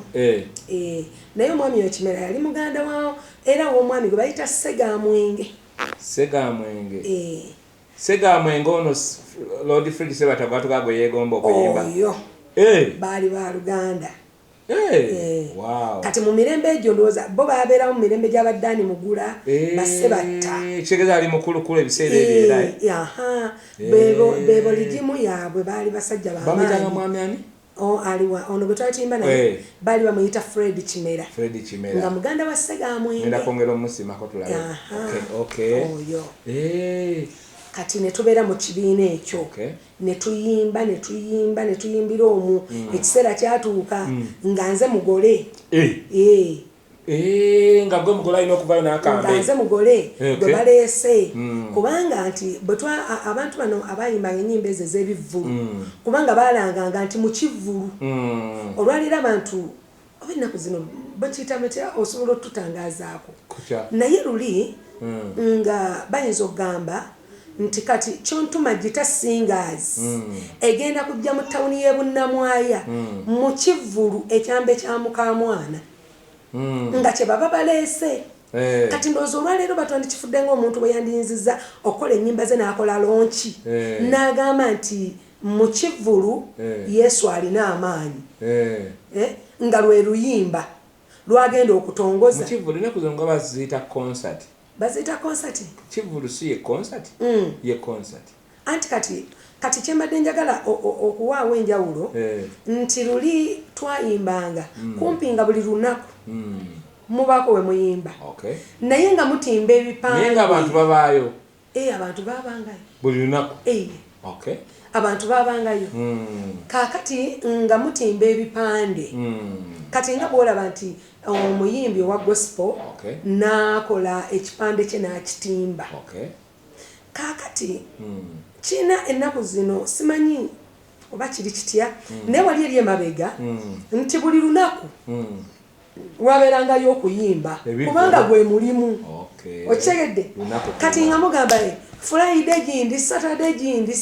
naye omwami oyo Kimera yali muganda wawo era w'omwami gwe bayita Segamwenge ono Lord Fred Sebatagwatuka gwe yeegomba okuyimba oyo baali ba Luganda kati mu mirembe egyo ndowooza bo baabeerawo mu mirembe gy'abaddaani Mugula Basebatta kitegeeza ali mukulukulu ebiseera ebyo bebo ligimu yaabwe baali basajja bamuyitanga mwami ani aliwa ono gwe twatuyimba naye baali bamuyita Fred Kimera nga muganda wa Segamwenge ngenda kwongera omusimako tulabe oyo kati ne tubeera mu kibiina ekyo ne tuyimbira omu ekiseera kyatuuka nga nze mugole nga gwe mugole alina okuvayo n'akambe nga nze mugole gwe baleese kubanga nti abantu bano abayimbanga ennyimba ezo ez'ebivvulu kubanga baalanganga nti mu kivvulu olwaliro abantu oba ennaku zino bakiyita batya osobola otutangaazaako naye luli nga bayinza okugamba nti kati kyontuma gita singers egenda kujja mu tawuni y'e Bunnamwaya mu kivvulu ekyambe kya mukamwana nga kye baba baleese kati ndowooza olwaleero batondi kifudde ng'omuntu bwe yandiyinziza okukola ennyimba ze n'akola lonki n'agamba nti mu kivvulu Yesu alina amaanyi nga lwe luyimba lwagenda okutongoza mu kivvulu ennaku zino nga baziyita concert baziyita concert kivvulu si ye concert ye concert anti kati kyembadde njagala okuwaawo enjawulo nti luli twayimbanga kumpi nga buli lunaku mubaako we muyimba naye nga mutimba ebipande naye nga abantu babaayo abantu baabangayo buli lunaku abantu baabangayo kaakati nga mutimba ebipande kati nga bwolaba nti omuyimbi owa gospel n'akola ekipande kye n'akitimba kaakati kina ennaku zino simanyi oba kiri kitya naye wali eri emabega nti buli lunaku wabeerangayo okuyimba kubanga gwe mulimu okitegedde kati nga mugamba Friday gindi Saturday gindi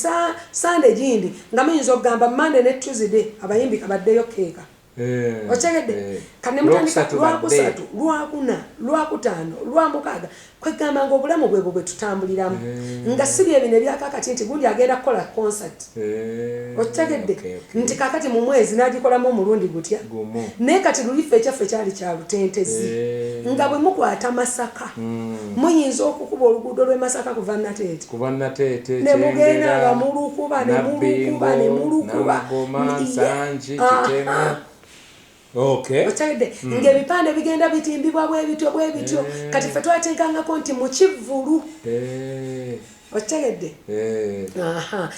Sunday gindi nga muyinza okugamba Monday ne Tuesday abayimbi kabaddeyo keeka okitegedde kati ne mutandika Lwakusatu Lwakuna Lwakutaano Lwamukaaga kwegamba nga obulamu bwe bwe tutambuliramu nga siri ebino ebyakakati nti gundi agenda kukola concert okitegedde nti kakati mu mwezi n'agikolamu omulundi gutya naye kati lulife ekyaffe kyali kya lutentezi nga bwe mukwata Masaka muyinza okukuba oluguudo lw'e Masaka kuva Nateete ne mugenda nga mulukuba okitegedde ng'ebipande bigenda bitimbibwa bwe bityo kati ffe twateekangako nti mu kivvulu okitegedde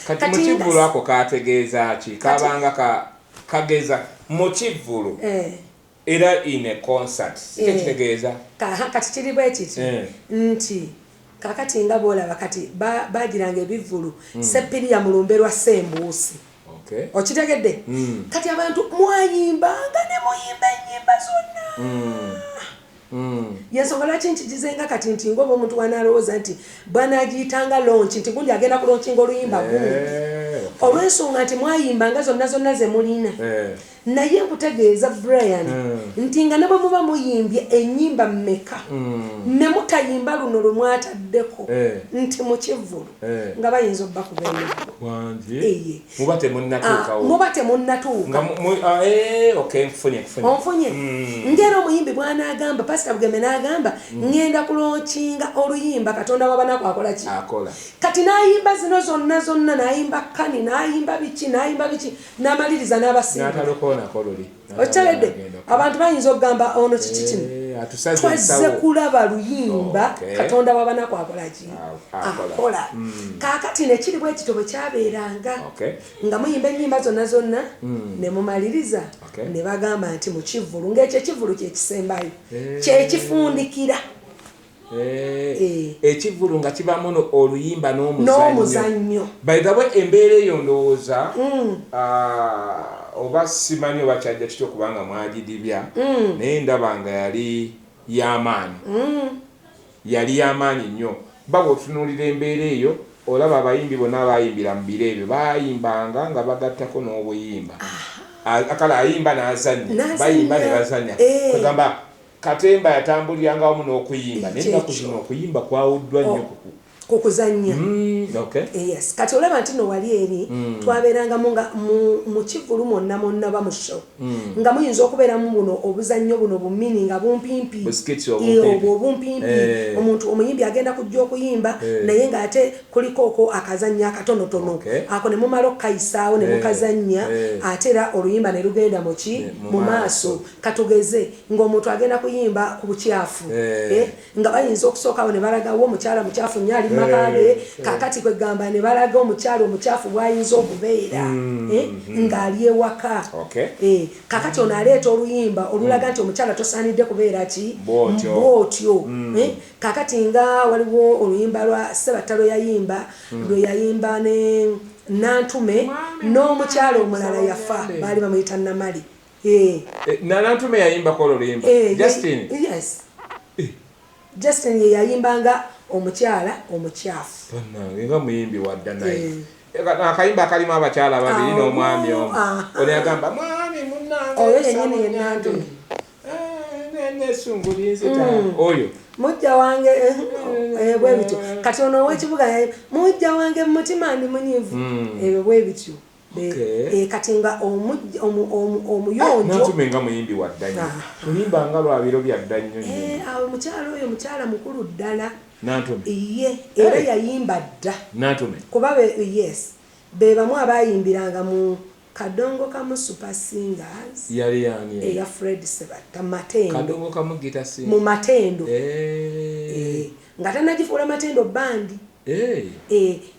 kati mu kivvulu ako kategeeza ki kabanga kageza mu kivvulu era in a concert kitegeeza kati kiri bwe kiti nti kakati nga bolaba kati bagiranga ebivulu seppiriya mulumberwa sembuusi okitegedde kati abantu mwayimbanga ne muyimba ennyimba zonna yensonga lwaki nkigizenga kati nti ngoba omuntu wanalowooza nti bwanagiyitanga lonchi nti gundi agenda kulonchinga oluyimba gundi olw'ensonga nti mwayimbanga zonna ze mulina naye nkutegeeza Brian nti nga ne bwe muba muyimbye ennyimba mmeka ne mutayimba luno lwe mwataddeko nti mu kivvulu nga bayinza obba muba temunnatuuka onfunye ngera omuyimbi bw'anaagamba pasita Bugembe n'agamba ngenda kulonchinga oluyimba Katonda w'abanaku akola ki kati n'ayimba zino zonna n'ayimba kani n'ayimba biki n'amaliriza n'abasinga okitegedde abantu bayinza okugamba ono kiki kino twazze kulaba luyimba Katonda w'abanaku akola ki akola kaakati nekiri bwe kityo bwe kyabeeranga nga muyimba ennyimba zonna ne mumaliriza ne bagamba nti mu kivvulu ng'ekyo ekivvulu kyekisembayo kyekifundikira ekivvulu nga kibamu oluyimba n'omuzannyo by the way embeera eyo ndowooza oba simanyi oba kyajja kityo kubanga mwagidibya naye ndaba nga yali y'amaanyi nnyo baba otunuulira embeera eyo olaba abayimbi bonna abayimbira mu biro ebyo bayimbanga nga bagattako n'obuyimba akala ayimba n'azannya bayimba ne bazannya kugamba Katemba yatambuliranga wamu n'okuyimba naye ennaku zino okuyimba kwawuddwa nnyo kukuzannya yes kati olaba nti no wali eri twabeerangamu nga mu kivvulu mwonna ba mu show nga muyinza okubeeramu buno obuzannyo buno bumini nga bumpimpi omuntu omuyimbi agenda kujja okuyimba naye ng'ate kuliko akazannya akatonotono ako ne mumala okukayisaawo ne mukazannya ate era oluyimba ne lugenda mu maaso katugeze ng'omuntu agenda kuyimba ku bukyafu nga bayinza okusookawo ne balagawo omukyala mukyafu nnyo ali makage kakati kwegamba ne balaga omukyalo omukyafu bwayinza okubeera ng'ali ewaka kakati ono aleeta oluyimba olulaga nti omukyala tosaanidde kubeera ki bwotyo kakati nga waliwo oluyimba lwa Ssebattalo yayimba lwe yayimba ne Nantume n'omukyalo omulala yafa baali bamuyita Namali Nantume yayimbako oluyimba Justin ye yayimbanga omukyala omukyafu nga muyimbi wadda naye akayimba kalimu abakyala babiri n'omwami omu ono yagamba mwami munnange oyo yennyini ye Nantume nesungulinzita oyo mujja wange bwe bityo kati ono ow'ekibuga mujja wange mutima ndi munyivu ebyo bwe bityo kati nga omuyonjo Nantume nga muyimbi wadda nnyo muyimba nga lwabiro byadda nnyo awo omukyala oyo mukyala mukulu ddala Nantume era yayimba dda Nantume kuba be bamu abayimbiranga mu kadongo kamu Super Singers yali yani eya Fred Sebatta Matendo kadongo kamu Gita Singers mu Matendo nga tanagifuula Matendo bandi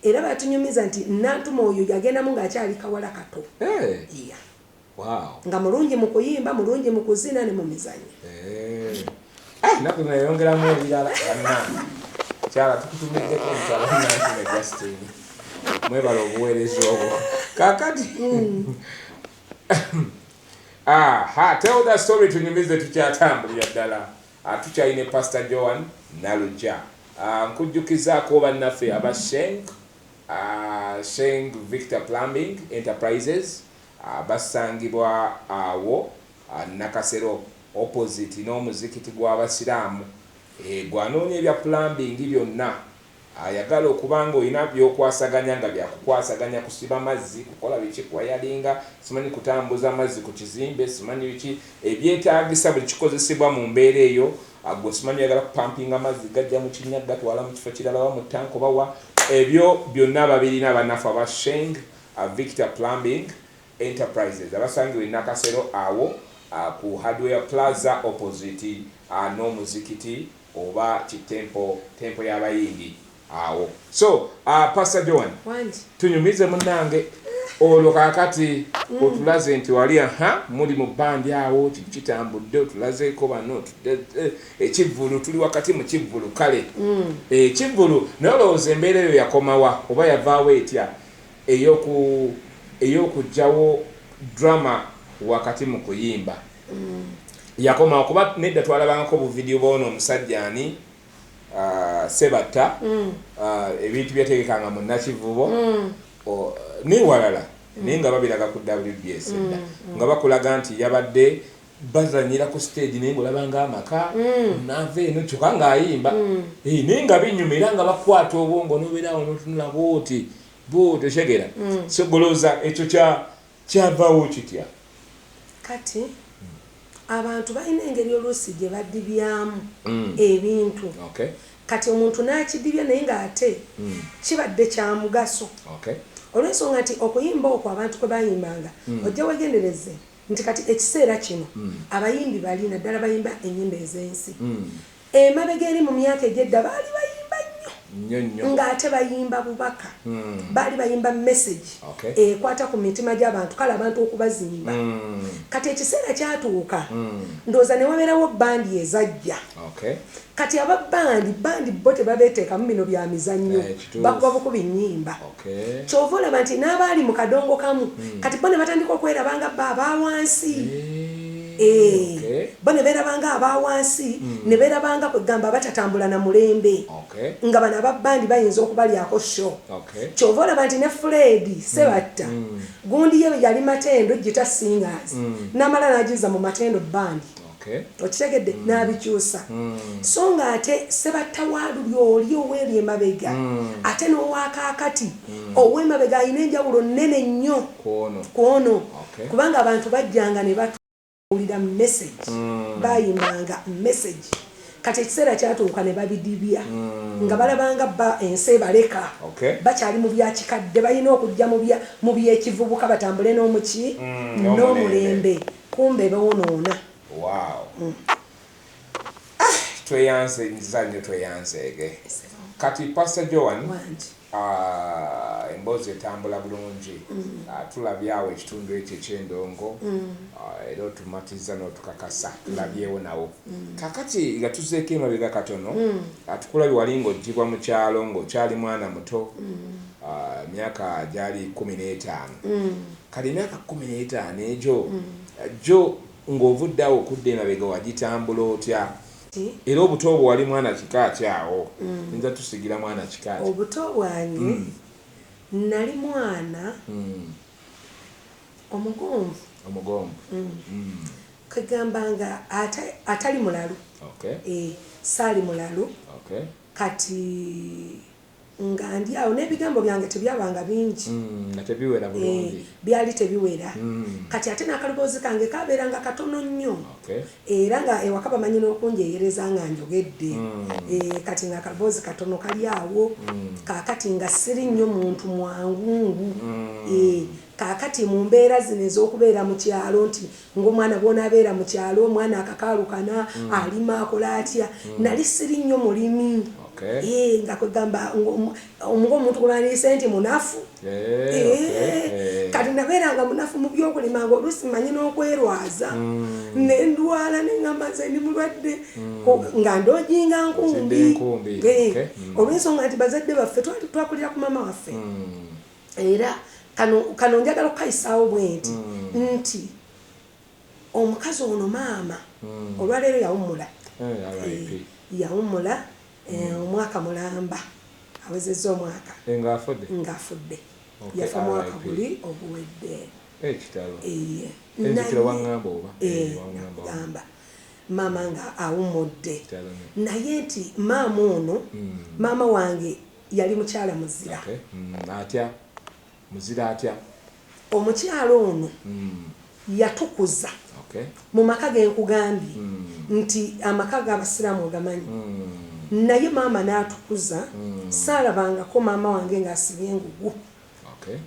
era batunyumiza nti Nantume oyo yagendamu ng'akyali kawala kato nga mulungi mu kuyimba mulungi mu kuzina ne mu mizannyo naku nayongeramu ebirala kyala tukutumiddeko omukyala Nantume Justin mwebala obuweereza obwo kakati tell that story tunyumize tukyatambulira ddala tukyayine Pastor Joan Nalugya nkujjukizaako bannaffe aba Sheng Victor Plumbing Enterprises basangibwa awo Nakasero opposite n'omuzikiti gw'abasiraamu gwanoonya ebya plumbing byonna ayagala okubanga olina byokwasaganya nga byakukwasaganya kusiba mazzi kukola biki kwayalinga simanyi kutambuza mazzi ku kizimbe simanyi biki ebyetaagisa buli kikozesebwa mu mbeera eyo gwe simanyi yagala kupampinga mazzi gajja mu kinnya gatwala mu kifo kirala wa mu tanko bawa ebyo byonna babirina bannaffe aba Sheng Victor Plumbing Enterprises abasangibwa Nakasero awo ku Hardware Plaza opposite n'omuzikiti oba kitempo y'abayindi awo so Pastor Joan tunyumize munnange olwo kakati otulaze nti wali muli mu bandi awo kitambudde otulazeeko bano ekivvulu tuli wakati mu kivvulu kale ekivvulu nolowooza embeera eyo yakomawa oba yavaawo etya ey'okugyawo drama wakati mu kuyimba yakomawo kuba nedda twalabangako buvidiyo bw'ono omusajja ani Sebatta ebintu byategekanga mu Nakivubo newalala naye nga babiraga ku WBS edda nga bakulaga nti yabadde bazanyira ku stage naye ng'olabanga amaka nava eno kyokka ng'ayimba naye nga binyumira nga bakwata obwongo n'obeerawo n'otunula bwoti okyegera so golooza ekyo kyavaawo kitya kati abantu balina engeri oluusi gye baddibyamu ebintu kati omuntu n'akidibya naye ng'ate kibadde kya mugaso olw'ensonga nti okuyimba okwo abantu kwe bayimbanga ojja wegendereze nti kati ekiseera kino abayimbi bali naddala bayimba ennyimba ez'ensi emabega eri mu myaka egy'edda baali bayimba nnyo ng'ate bayimba bubaka baali bayimba message ekwata ku mitima gy'abantu kale abantu okubazimba kati ekiseera kyatuuka ndowooza ne wabeerawo bandi ezajja kati bandi bo tebabeeteekamu bino bya mizannyo bakuba bukuba ennyimba kyova olaba nti n'abaali mu kadongo kamu kati bo ne batandika okwerabanga bba abawansi bo ne beerabanga abawansi ne beerabanga kwegamba batatambula na mulembe nga bano ababbandi bayinza okubalyako sho kyova olaba nti ne Fred Sebatta gundi ye yali Matendo Gita Singers n'amala n'agiza mu Matendo bandi okitegedde n'abikyusa so ng'ate Sebatta waaluli oli oweeri emabega ate n'owakaakati ow'emabega alina enjawulo nnene nnyo kwono kubanga abantu bajjanga ne batuulira message bayimbanga message kati ekiseera kyatuuka ne babidibya nga balabanga ensi ebaleka bakyali mu byakikadde balina okujja mu byekivubuka batambule n'omuki n'omulembe kumbe bewonoona. Wow. Tweyanze nzanyo tweyanzege. Kati Pastor Joan emboozi etambula bulungi tulabyawo ekitundu ekyo eky'endongo era otumatiza n'otukakasa tulabyewo nawo kakati nga tuzeeko emabega katono tukulabye wali ng'oggyibwa mu kyalo ng'okyali mwana muto myaka gyali 15 kati emyaka 15 egyo jo ng'ovuddeawo okudda emabega wagitambula otya era obuto obwo wali mwana kika kyawo nza tusigira mwana kika obuto bwange nali mwana omugomvu kegambanga atali mulalu saali mulalu kati nga ndi awo n'ebigambo byange tebyabanga bingi tebiwera bulungi byali tebiwera kati ate n'akaloboozi kange kabeeranga katono nnyo era nga ewaka bamanyi n'okunjeeyereza nga njogedde kati nga akaloboozi katono kali awo kaakati nga siri nnyo muntu mwangungu kaakati mu mbeera zino ez'okubeera mu kyalo nti ng'omwana bw'onaabeera mu kyalo omwana akakaalukana alima akola atya nali siri nnyo mulimi nga kwegamba ng'omuntu gwebandiise nti munafu kati nabeeranga munafu mu byokulima nga oluusi manyi n'okwerwaza nendwala neŋŋamba nze ndi mulwadde nga ndoojinga nkumbi olw'ensonga nti bazadde baffe twakulira ku mama waffe era kano njagala okukayisaawo bwe nti omukazi ono maama olwaleero yawummula omwaka mulamba awezezza omwaka ng'afudde yafa mwaka guli oguwedde nakugamba maama nga awummudde naye nti maama ono maama wange yali mukyala muzira atya omukyalo ono yatukuza mu maka ge nkugambye nti amaka g'abasiraamu ogamanyi naye maama n'atukuza saalabangako maama wange ng'asibye engugu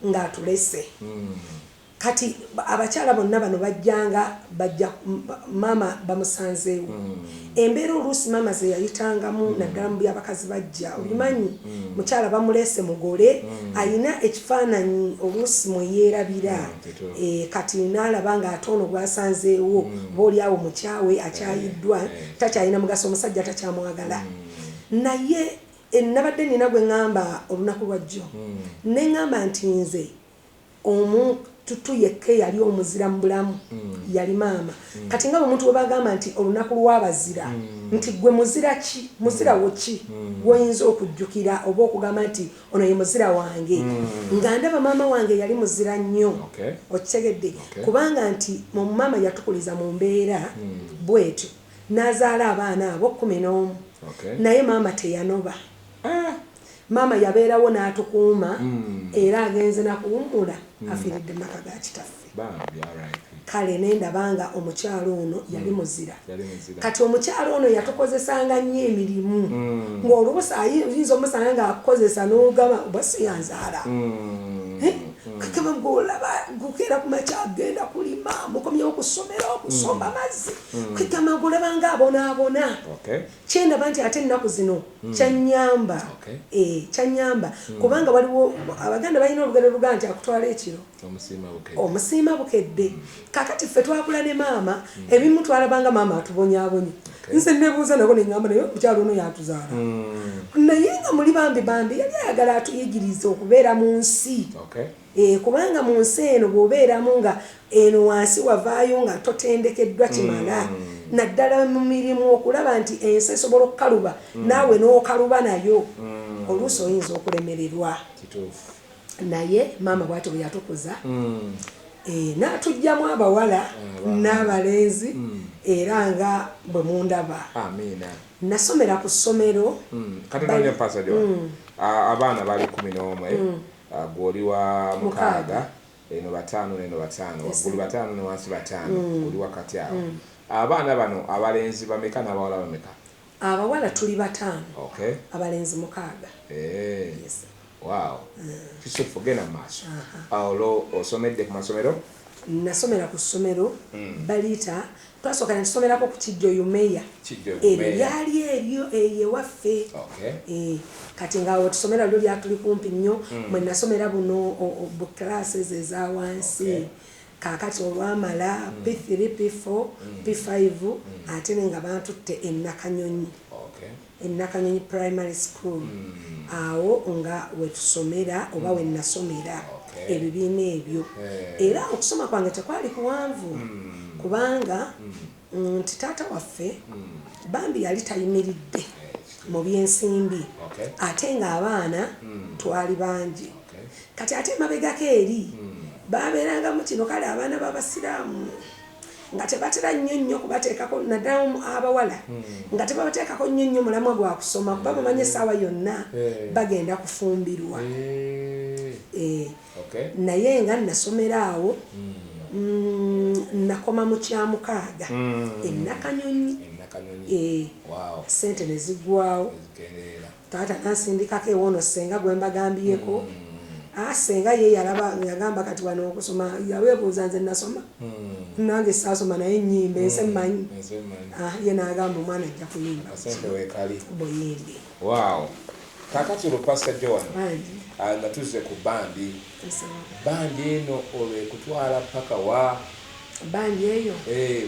ng'atulese kati abakyala bonna bano bajja mama bamusanzeewo embeera oluusi mama ze yayitangamu naddala mu byabakazi bajja obimanyi mukyala bamulese mugole ayina ekifaananyi oluusi mwe yeerabira kati n'alaba ng'ate ono gwasanzeewo boolyawo mukyawe akyayiddwa takyalina mugaso omusajja takyamwagala naye nabadde nina gwe ŋŋamba olunaku lwa jjo ne ŋŋamba nti nze tutu yekke yali omuzira mu bulamu yali maama kati nga omuntu webagamba nti olunaku lw'abazira nti gwe muzira ki muzira wo ki gwoyinza okujjukira oba okugamba nti ono ye muzira wange nga ndaba maama wange yali muzira nnyo okitegedde kubanga nti maama yatukuliza mu mbeera bwetyo n'azaala abaana abo 11 naye maama teyanoba mama yabeerawo n'atukuuma era agenze nakuwummula afiiridde mu maka ga kitaffe kale nendabanga omukyalo ono yali muzira kati omukyalo ono yatukozesanga nnyo emirimu ng'olubusa ayinza omusanga ng'akukozesa n'ogamba oba siyanzaala kakaba ng'olaba gukeera ku makya agenda kulima mukomyewo ku ssomero okusomba amazzi kwigamba ng'olaba ng'abonaabona kyendaba nti ate ennaku zino kyanyamba kyanyamba kubanga waliwo abaganda balina olugero luga nti akutwala ekiro omusiima bukedde kakati ffe twakula ne maama ebimu twalabanga maama atubonyaabonye nze nebuuza nako neŋŋamba naye omukyalo ono yatuzaala naye nga muli bambi yali ayagala atuyigiriza okubeera mu nsi kubanga mu nsi eno bw'obeeramu nga eno wansi wavaayo nga totendekeddwa kimala naddala mu mirimu okulaba nti ensi esobola okukaluba naawe n'okaluba nayo oluusi oyinza okulemererwa naye maama bw'atyo bwe yatukuza n'atugyamu abawala n'abalenzi era nga bwe mundaba nasomera ku ssomero abaana bali 11 gwoli wa mukaaga eno 5 neno 5 waggulu 5 ne wansi 5 oli wakati awo abaana bano abalenzi bameka n'abawala bameka abawala tuli 5 abalenzi 6 wow kisufu gena maaso awo osomedde ku masomero nasomera ku ssomero balita twasooka ne tusomerako ku kijjo yumeya ebyo byali ebyo ewaffe kati ngaawo tusomera lyo lyatuli kumpi nnyo mwe nasomera buno classes eza wansi kakati olwamala P3 P4 P5 ate nga bantutte Nakanyonyi primary school awo nga wetusomera oba wenasomera ebibiina ebyo era okusoma kwange tekwali kuwanvu kubanga nti taata waffe bambi yali tayimiridde mu byensimbi ate ng'abaana twali bangi kati ate emabegako eri babeerangamu kino kale abaana b'abasiraamu nga tebatera nnyo kubateekako naddala abawala nga tebabateekako nnyo mulamwa gwa kusoma kuba bamanyi essaawa yonna bagenda kufumbirwa naye nga nasomera awo nakoma mu kyamukaaga Nakanyonyi sente ne ziggwawo taata nansindikako ewono senga gwe mbagambyeko senga ye yagamba kati wano okusoma yaweebuuza nze nasoma nange saasoma naye ennyimba ensi emmanyi ye n'agamba omwana ajja kuyimba buyimbi kakati olwo Pastor Joan nga tuzze ku bandi eno olwekutwala paka wa bandi eyo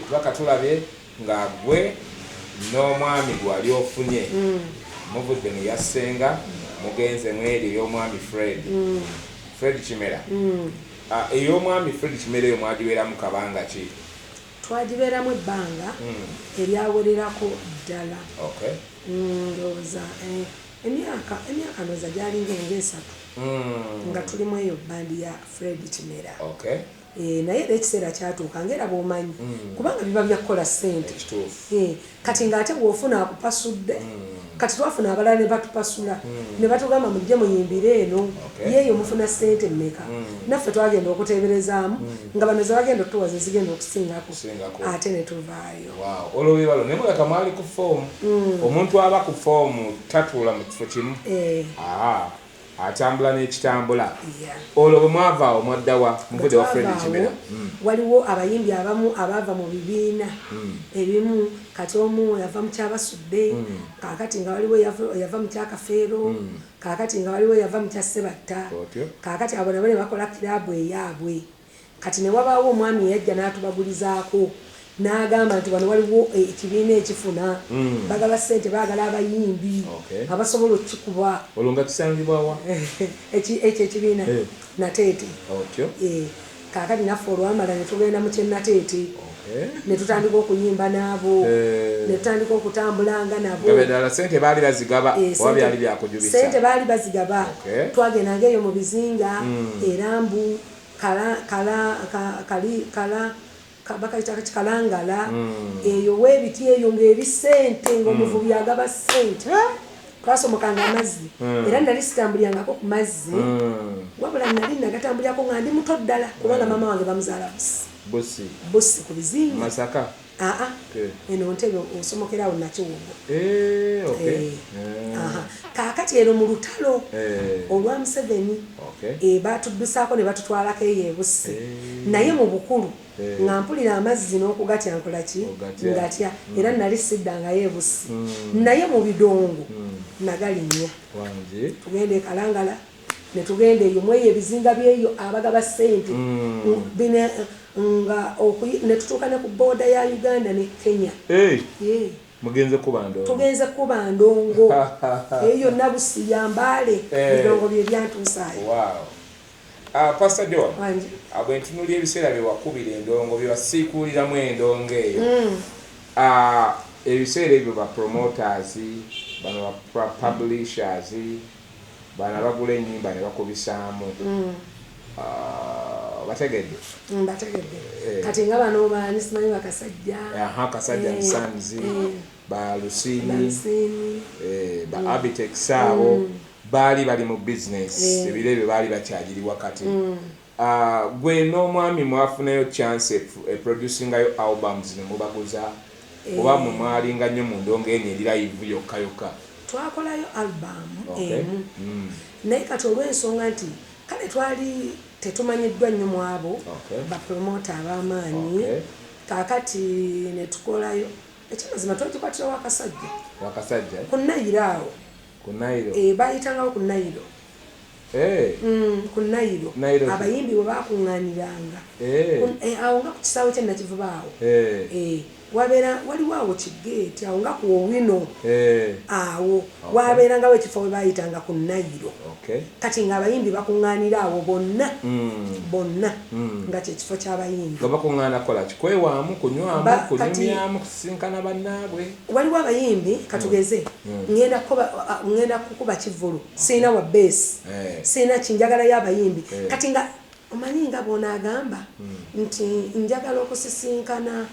kubaka tulabye nga gwe n'omwami gwali ofunye muvudde mu yasenga mugenze mweri ey'omwami Fred Kimera ey'omwami Fred Kimera eyo mwagibeeramu kabanga ki twagibeeramu ebbanga eryawererako ddala ndowooza emyaka ndowooza gyalinga enga 3 nga tulimu eyo bandi ya Fred Kimera naye era ekiseera kyatuuka ngera bw'omanyi kubanga biba byakukola ssente kati ng'ate bw'ofuna akupasudde kati twafuna abalala ne batupasula ne batugamba mujje muyimbire eno yeeyo mufuna ssente mmeka naffe twagenda okuteeberezaamu nga bano ze bagenda otuwaze zigenda okusingako ate ne tuvaayo olwo bibalo ne muleka mwali ku foomu omuntu aba ku foomu tatuula mu kifo kimu atambula n'ekitambula olwo bwe mwavaawo mwaddawa muvude wa Fred Kimera waliwo abayimbi abamu abaava mu bibiina ebimu kati omu yava mu kyabasudde kaakati nga waliwo yava mu kyakafeero kaakati nga waliwo yava mu kyasebatta kaakati abo nabo ne bakola kiraabu eyaabwe kati ne wabaawo omwami yajja n'atubagulizaako n'agamba nti wano waliwo ekibiina ekifuna bagaba ssente baagala abayimbi abasobola okukikuba olwo nga kisangibwawa ekyo ekibiina Nateete kaakati naffe olwamala ne tugenda mu kyennateete ne tutandika okuyimba naabo ne tutandika okutambulanga nabo ssente baali bazigaba oba byali byakujubisa ssente baali bazigaba twagendanga eyo mu bizinga erambu bakayita kalangala eyo weebiti eyo ng'eri ssente ng'omuvubi agaba ssente twasomokanga amazzi era nali sitambulirangako ku mazzi wabula nali nagatambulirako nga ndi muto ddala kubanga mama wange bamuzaala busi ku bizinga Masaka eno Ntebe osomokerawo Nakiwongo kaakati ero mu lutalo olwa Museveni batuddusaako ne batutwalako eyo ebusi naye mu bukulu nga mpulira amazzi n'okugatya nkolaki ngatya era nali siddangayo ebusi naye mu bidongo nagalinnya tugenda ekalangala ne tugenda eyo mu eyo ebizinga byeyo abagaba ssente nga ne tutuuka ne ku booda ya Uganda ne Kenya tugenze kuba ndongo eyo Nabusi ya Mbale bidongo bye byantuusaayo Pastor Joan bwe ntunuulira ebiseera bye wakubira endongo bye wasiikuuliramu endongo eyo ebiseera ebyo ba promoters bano ba publishers bano bagula ennyimba ne bakubisaamu bategedde kati nga bano baani simanyi Kasajja Nsanzi ba Lusini ba Abitex abo baali bali mu business ebiro ebyo baali bakyagiriwa kati gwe n'omwami mwafunayo chance producingayo albums ne mubaguza oba mu mwalinga nnyo mu ndongo eno eri live yokka twakolayo album emu naye kati olw'ensonga nti kale twali tetumanyiddwa nnyo mu abo bapromota ab'amaanyi kaakati ne tukolayo ekyamazima twakikwatira Wakasajja ku Nayiro awo bayitangawo ku Nayiro ku Nayiro abayimbi bwe bakuŋŋaaniranga awo nga ku kisaawe kye Nakivuba awo waliwo awo Kigeeti awo nga ku Owino awo wabeerangawo ekifo we bayitanga ku Nayiro kati ng'abayimbi bakuŋŋaanira awo bonna nga kyekifo ky'abayimbi nga bakuŋŋaana kola kikwewaamu kunywamu kunyumyamu kusisinkana bannaabwe waliwo abayimbi katugeze ngenda kukuba kivulu siina wa beesi siina kinjagala y'abayimbi kati nga omanyi nga bonaagamba nti njagala okusisinkana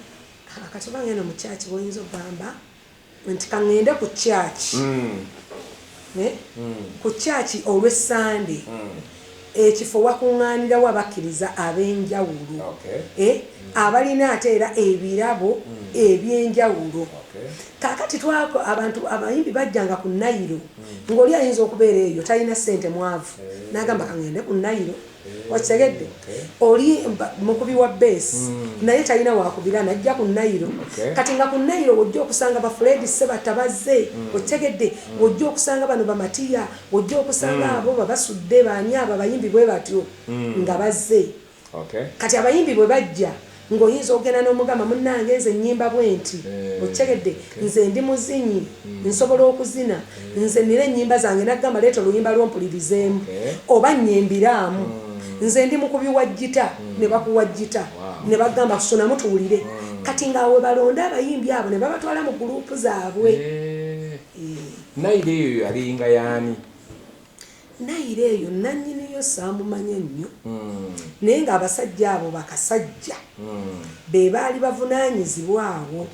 kati oba ngenda mu kyaki bwoyinza okugamba nti kaŋŋende ku kyaki ku kyaki olw'Essande ekifo wakuŋŋaanirawo abakkiriza ab'enjawulo abalina ate era ebirabo eby'enjawulo kaakati twako abantu abayimbi bajjanga ku Nayiro ng'oli ayinza okubeera eyo talina ssente mwavu n'agamba kaŋŋende ku Nayiro wakitegedde oli mukubi wa beesi naye talina wakubira najja ku Nayiro kati nga ku Nayiro wojja okusanga ba Fred Sebatta bazze wakitegedde wojja okusanga bano bamatiya wojja okusanga abo babasudde baani abo abayimbi bwe batyo nga bazze kati abayimbi bwe bajja ng'oyinza okugenda n'omugamba munnange nze nnyimba bwenti okitegedde nze ndi muzinyi nsobola okuzina nze nina ennyimba zange naggamba leeta oluyimba lwompulirizeemu oba nnyembiraamu nze ndi mukubi wa jjita ne bakuwa jjita ne bagamba kusonamu tuwulire kati ng'awe balonda abayimbi abo ne babatwala mu gurupu zaabwe Nayiro eyo yalinga yaani Nayiro eyo nannyiniyo saamumanya nnyo naye ng'abasajja abo bakasajja be baali bavunaanyizibwa awo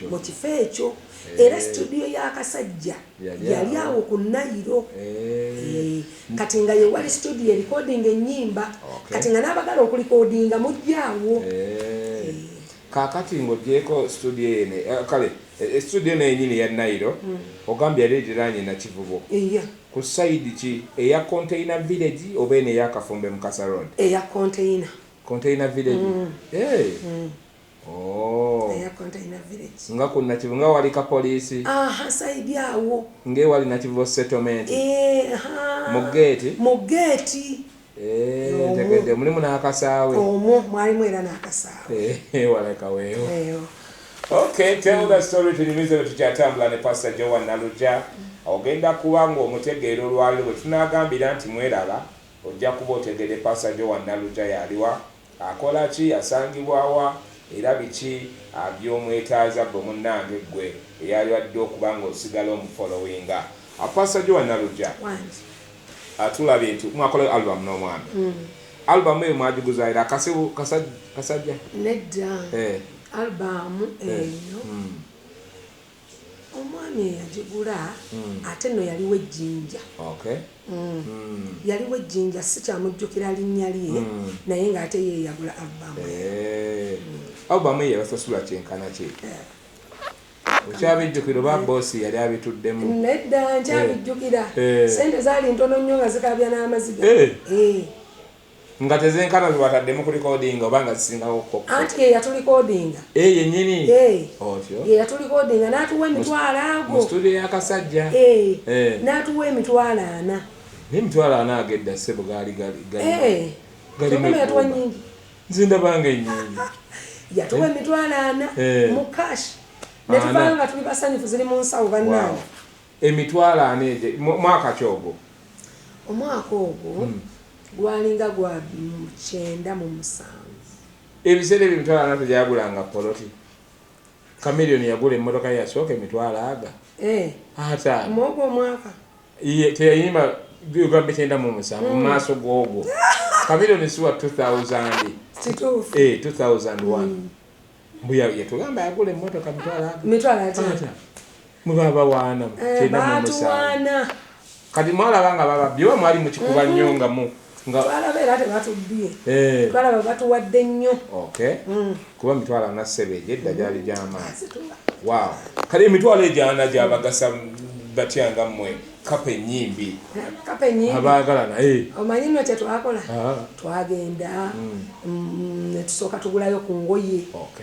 mu kifo ekyo era studio y'akasajja yali awo ku Nayiro kati nga ye wali studio recording ennyimba kati nga n'abagala okulikodinga mujjaawo kaakati ng'ogyeko studio ene kale studio eno yennyini ya Nayiro ogambye yali egiranye Nakivubo ku side ki eya container village oba ene eya Kafumbe Mukasa road eya container village eya container village nga kunna kibunga wali ka police side yawo nge wali na kivo settlement mu gate tegede mulimu n'akasaawe mwalimu era n'akasaawe waleka weewo. Okay, tell the story tunyumize bwe tukyatambula ne Pr.Joan Nalugya ogenda kuba ng'omutegeera olwaliro bwe tunaagambira nti mweraba ojja kuba otegedde Pr.Joan Nalugya yaliwa akola ki asangibwawa era biki by'omwetaaza bwe munnange ggwe eyali wadde okuba ng'osigala omufollowinga. Pr.Joan Nalugya tulabye nti mwakola album n'omwami album eyo mwagiguza era akasibu kasajja nedda album eyo omwami yagigula ate nno yaliwo ejjinja yaliwo ejjinja sikyamujjukira linnya lye naye ng'ate ye yagula album eyo yabasasula kyenkana ki okyabijjukira oba boosi yali abituddemu nedda nkyabijjukira sente zaali ntono nnyo nga zikabya n'amaziga nga tezenkana ziwataddemu ku recording oba nga zisingawo anti ye yatulikodinga yennyini otyo ye yatulikodinga n'atuwa emitwalo ago mu studio y'akasajja n'atuwa emitwalo 4 n'emitwalo 4 agedda ssebo gaali yatuwa nyingi nzindabanga ennyingi yatuwa emitwalo 4 mu kashi netubanga nga tuli basanyufu ziri mu nsawo bannange emitwalo 4 mwaka ki ogwo omwaka ogwo gwalinga gwa 9 mu 7 ebiseera ebyo emitwalo 4 tegyagulanga poloti kamiliyoni yagula emmotoka yasooka emitwalo aga ata mwogwo omwaka teyayimba bigamba 9 mu 7 mu maaso gwogwo kamiliyoni siwa 2001 mbuya yatugamba yagula emmotoka mitwalo aga mubaba waana 9 kati mwalabanga baba byo mwali mu kikuba nnyo nga mu twalaba era tebatubbye twalaba batuwadde nnyo kuba emitwalo 4 ssebe edda gyali gy'amaanyi kale emitwalo egyana gyabagasa batyanga mmwe kapa ennyimbi abaagalana omanyi nno kye twakola twagenda netusooka tugulayo ku ngoye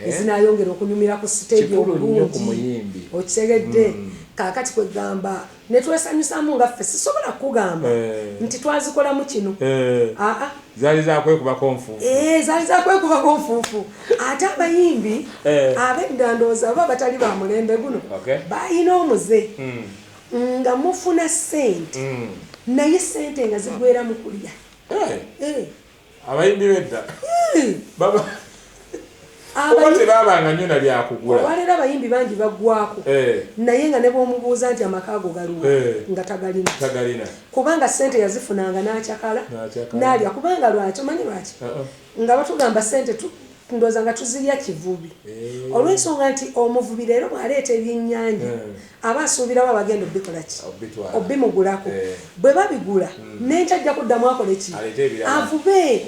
ezinayongera okunyumira ku stage obulungi okitegedde kaakati kwegamba netwesanyusamu nga ffe sisobola kugamba nti twazikolamu kino zaali zakwekubako nfuufu zaali zakwekubako nfuufu ate abayimbi ab'edda ndowooza baba batali ba mulembe guno balina omuze nga mufuna ssente naye ssente nga zigwera mu kulya abayimbi bedda oba tebabanga nnyo na byakugula olwaleero abayimbi bangi baggwako naye nga ne bw'omubuuza nti amaka ago galuwa nga tagalina kubanga ssente yazifunanga n'akyakala n'alya kubanga lwaki omanyi lwaki nga batugamba ssente ndowooza nga tuzirya kivubi olw'ensonga nti omuvubi leero bw'aleeta ebyennyanja aba asuubirawo abagenda obbikola ki obbimugulako bwe babigula n'enkya ajja kuddamu akole ki avube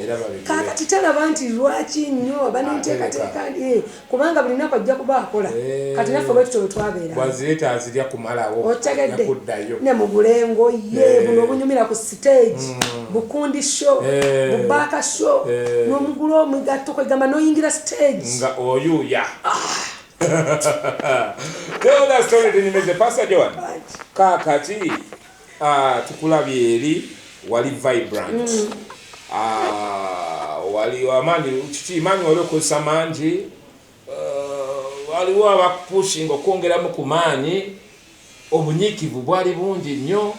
kaakati talaba nti lwaki nnyo aba n'enteekateeka kubanga buli nnaku ajja kuba akola kati naffe bwe tutyo bwe twabeera azirya kumalawo otegedde ne mugula engoye buno obunyumira ku stage bukundi show bubaaka show n'omugula omugatto kwegamba n'oyingira stage nga oyuuya tell that story tunyumize Pr.Joan kaakati tukulabye eri wali vibrant wali amaanyi kiki manyi wali okozesa mangi waliwo abapushinga okwongeramu ku maanyi obunyiikivu bwali bungi nnyo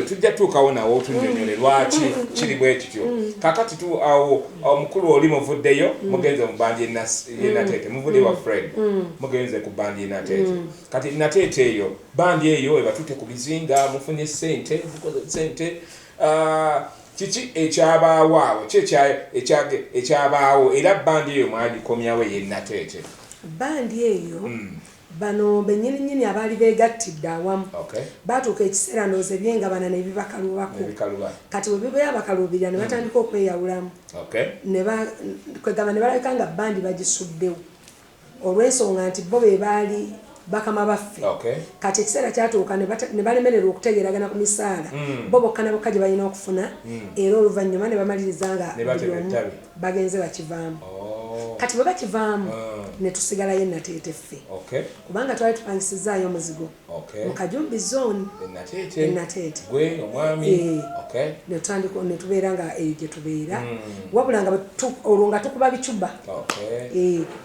tujja tuukawo nawo otunyonyole lwaki kiri bwe kityo kakati awo omukulu oli muvuddeyo mugenze mu bandi yenateete muvudde wa Fred mugenze ku bandi yenateete kati nateete eyo bandi eyo ebatute ku bizinga mufunye ssente mukoze ssente kiki ekyabaawo awo ekyabaawo era bandi eyo mwagikomyawo yenateete bandi eyo bano bennyininyini abaali beegattidde awamu baatuuka ekiseera ndowooza ebyengabana ne bibakalubako kati bwe bibeera bakaluubirira ne batandika okweyawulamu kwegamba ne balabika nga bandi bagisuddewo olw'ensonga nti bo be baali bakama baffe Okay. kati ekiseera kyatuuka ne balemererwa okutegeeragana ku misaala bo bokka ne bokka gye balina okufuna era oluvannyuma ne bamaliriza nga bagenze bakivaamu kati bwe bakivaamu ne tusigalayo ennateete ffe kubanga twali tupangisizaayo omuzigo mu kajumbi zooni ennateete ne tubeera nga eyo gye tubeera wabula nga olwo nga tukuba bicuba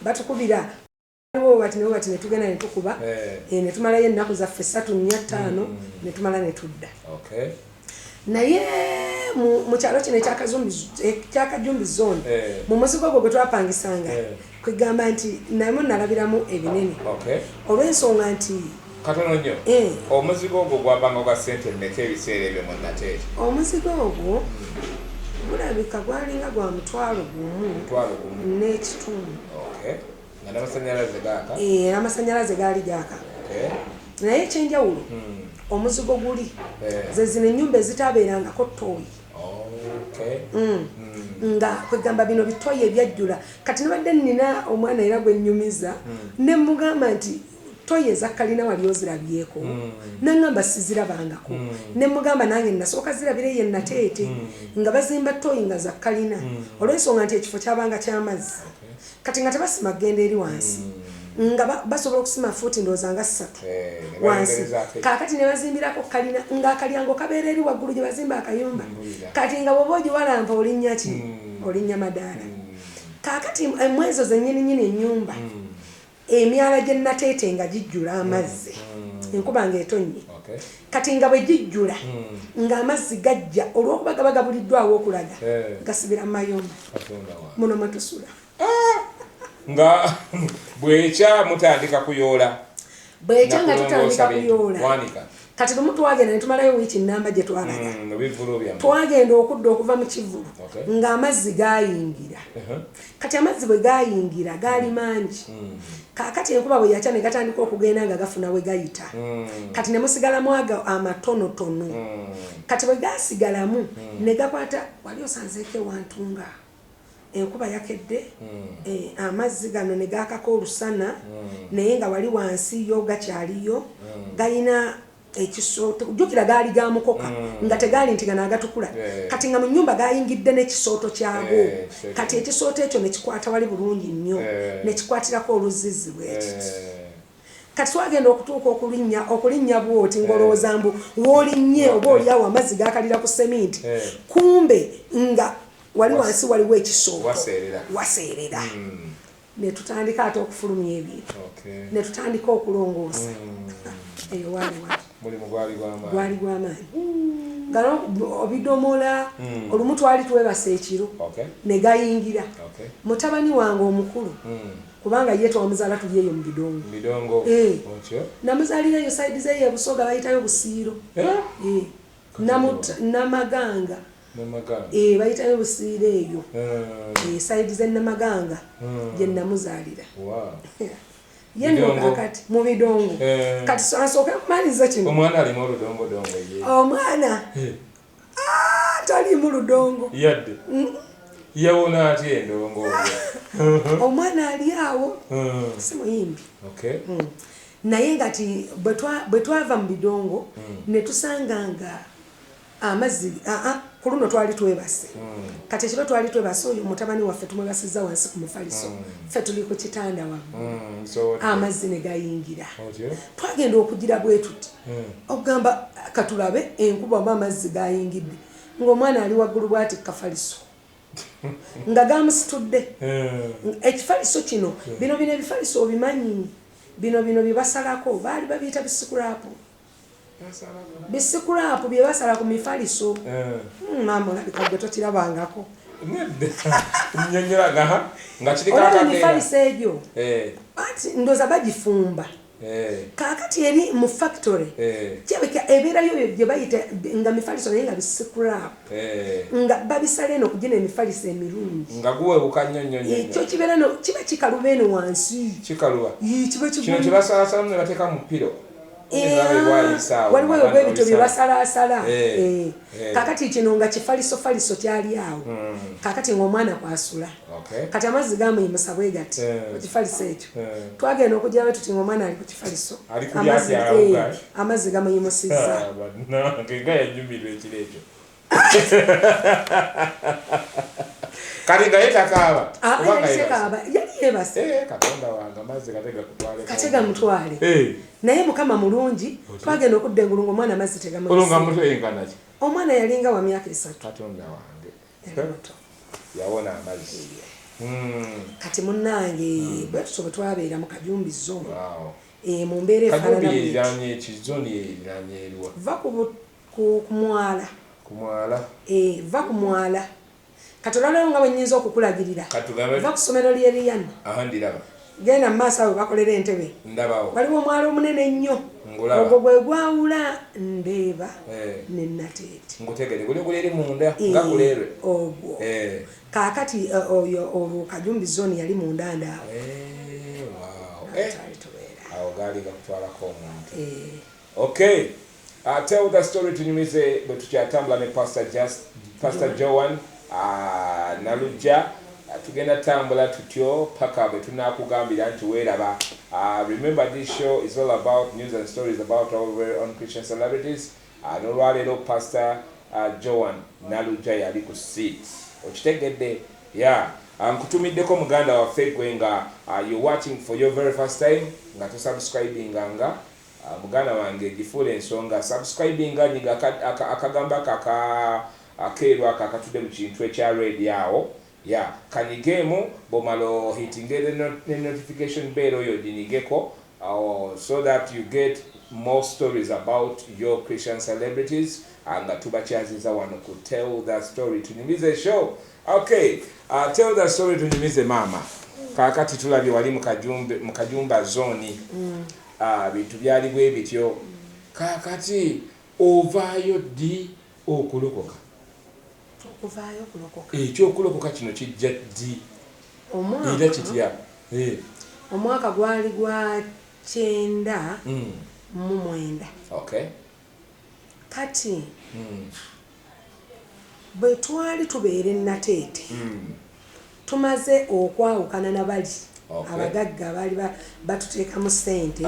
batukubira bati ne tugenda ne tukuba ne tumalayo ennaku zaffe 3 4 5 ne tumala ne tudda naye mu kyalo kino ekyakajumbi zooni mu muzigo gwe gwe twapangisanga kwegamba nti namo nalabiramu ebinene olw'ensonga nti katono nnyo omuzigo ogwo gwabanga gwa ssente mmeka ebiseera ebyo mu nnateete omuzigo ogwo gulabika gwalinga gwa mutwalo gumu n'ekitundu n'amasanyalaze gaali gaaka naye ekyenjawulo omuzigo guli ze zino ennyumba ezitabeerangako ttooyi nga kwegamba bino bitoyi ebyajjula kati nabadde nnina omwana era gwe nnyumiza ne mugamba nti toyi ezakkalina wali ozirabyeko nangamba sizirabangako ne mugamba nange nasooka zirabire ye nateete nga bazimba toyi nga zakkalina olw'ensonga nti ekifo kyabanga ky'amazzi kati nga tebasima kgenda eri wansi nga basobola okusima fuuti ndowooza nga 3 wansi kaakati ne bazimbirako kalina ng'akalyango kabeera eri waggulu gye bazimba akayumba kati nga bwoba ogiwalampa olinnya ki olinnya madaala kaakati emwezo zennyininyini ennyumba emyala gye nateete nga gijjula amazzi enkuba ng'etonnye kati nga bwe gijjula ng'amazzi gajja olw'okuba gaba gabuliddwawo okulaga gasibira mu mayumba muno mwe tusula nga bwekya mutandika kuyoola bwekya nga tutandika kuyoola kati lumu twagenda ne tumalayo wiiki nnamba gye twalaga twagenda okudda okuva mu kivulu ng'amazzi gaayingira kati amazzi bwe gaayingira gaali mangi kaakati enkuba bwe yatya ne gatandika okugenda nga gafuna we gayita kati ne musigalamu ago amatonotono kati bwe gaasigalamu ne gakwata wali osanzeeko ewantunga enkuba yakedde amazzi gano ne gaakako olusana naye nga wali wansi yo gakyaliyo gayina ekisooto jjukira gaali gamukoka nga tegaali nti gano agatukula kati nga mu nnyumba gayingidde n'ekisooto kyago kati ekisooto ekyo ne kikwata wali bulungi nnyo ne kikwatirako oluzizi bwekiti kati twagenda okutuuka okulinnya bwoti ng'olowooza mbu w'olinnye oba oliawo amazzi gakalira ku seminti kumbe nga wali wansi waliwo ekisooto waseerera ne tutandika ate okufulumya ebintu ne tutandika okulongoosa eyo gwali gw'amaanyi nga obidomola olumu twali twebasa ekiro ne gayingira mutabani wange omukulu kubanga ye twamuzaala tuli eyo mu bidongo namuzaalirayo saidi ze yebusoga bayitayo busiiro namaganga bayitayo busiiro eyo saidi ze namaganga gye namuzaalira yeno kakati mu bidongo kati asooke kumaliriza kino omwana alimu oludongodongo omwana tali mu ludongo yadde yawona ati endongo omwana ali awo si muyimbi naye ngati bwe twava mu bidongo ne tusanga nga amazzi ku luno twali twebase kati ekiro twali twebase oyo mutabani waffe tumwebasizza wansi ku mufaliso ffe tuli ku kitanda wamu amazzi ne gayingira twagenda okugira bwe tuti okugamba katulabe enkuba oba amazzi gayingidde ng'omwana ali waggulu bw'ati kafaliso nga gamusitudde ekifaliso kino bino ebifaliso obimanyi bino bye basalako baali babiyita bisikulapu bisikulapu bye basala ku mifaliso mama olabika gwe totirabangako nnyonnyola nga kirika emifaliso egyo ndoza bagifumba kaakati eri mu factory kyebeka ebeerayo eyo gye bayita nga mifaliso naye nga bisikulapu nga babisala eno okugina emifaliso emirungi nga guwebuka nnyonnyonyo ekyo kibeera kiba kikaluba eno wansi kikaluba kino kye basalasalamu ne bateeka mu piro waliwo ebyo bye basalaasala kakati kino nga kifaliso kyali awo kakati ng'omwana kwasula kati amazzi gamuyimusa bwe gati ekifaliso ekyo twagenda okugyawo tuti ng'omwana ali ku kifaliso amazzi gamuyimusizza kati nga yetakaaba yali yeebase katonda wange amazzi katega mutwale naye mukama mulungi twagenda okudda engulu ng'omwana amazzi tegamuyimusa omwana yalinga wa myaka 3 katonda wange yawona amazzi kati munnange bwe tutyo bwe twabeera mu kajumbi zone mu mbeera efaanana va ku mwala kati olwaleero nga bwe nnyinza okukulagirira va ku ssomero ly'eriyana genda mu maaso awo bakolera entebe waliwo omwala omunene ennyo ogwo gwe gwawula Ndeeba ne Nateete ogwo kaakati olwo kajumbi zone yali mu ndandaawo awo gaali gakutwalako omuntu okay tell the story tunyumize bwe tukyatambula ne Pastor Joan Nalugya tugenda tambula tutyo paka bwe tunakugambira nti weeraba. Remember, this show is all about news and stories about our very own Christian celebrities. N'olwaleero Pastor Joan Nalugya yali ku seat okitegedde nkutumiddeko muganda waffe gwe nga you're watching for your very first time nga tosubscribinganga muganda wange gifuula ensonga subscribinga nyiga akagamba akeeru akatudde mu kintu ekya radio awo kanyigeemu bomalo hitting the notification bell oyo ginigeko so that you get more stories about your Christian celebrities nga tubakyaziza wano ku tell that story tunyumize show. Okay, tell that story tunyumize mama. Kakati tulabye wali mu kajumba zone bintu byali bwe bityo kakati ovaayo ddi okulokoka ekyokulokoka kino kijja ddi era kitya omwaka gwali gwa 9 mu 9 okay kati bwe twali tubeera Nateete tumaze okwawukana na bali abagagga baali batuteekamu ssente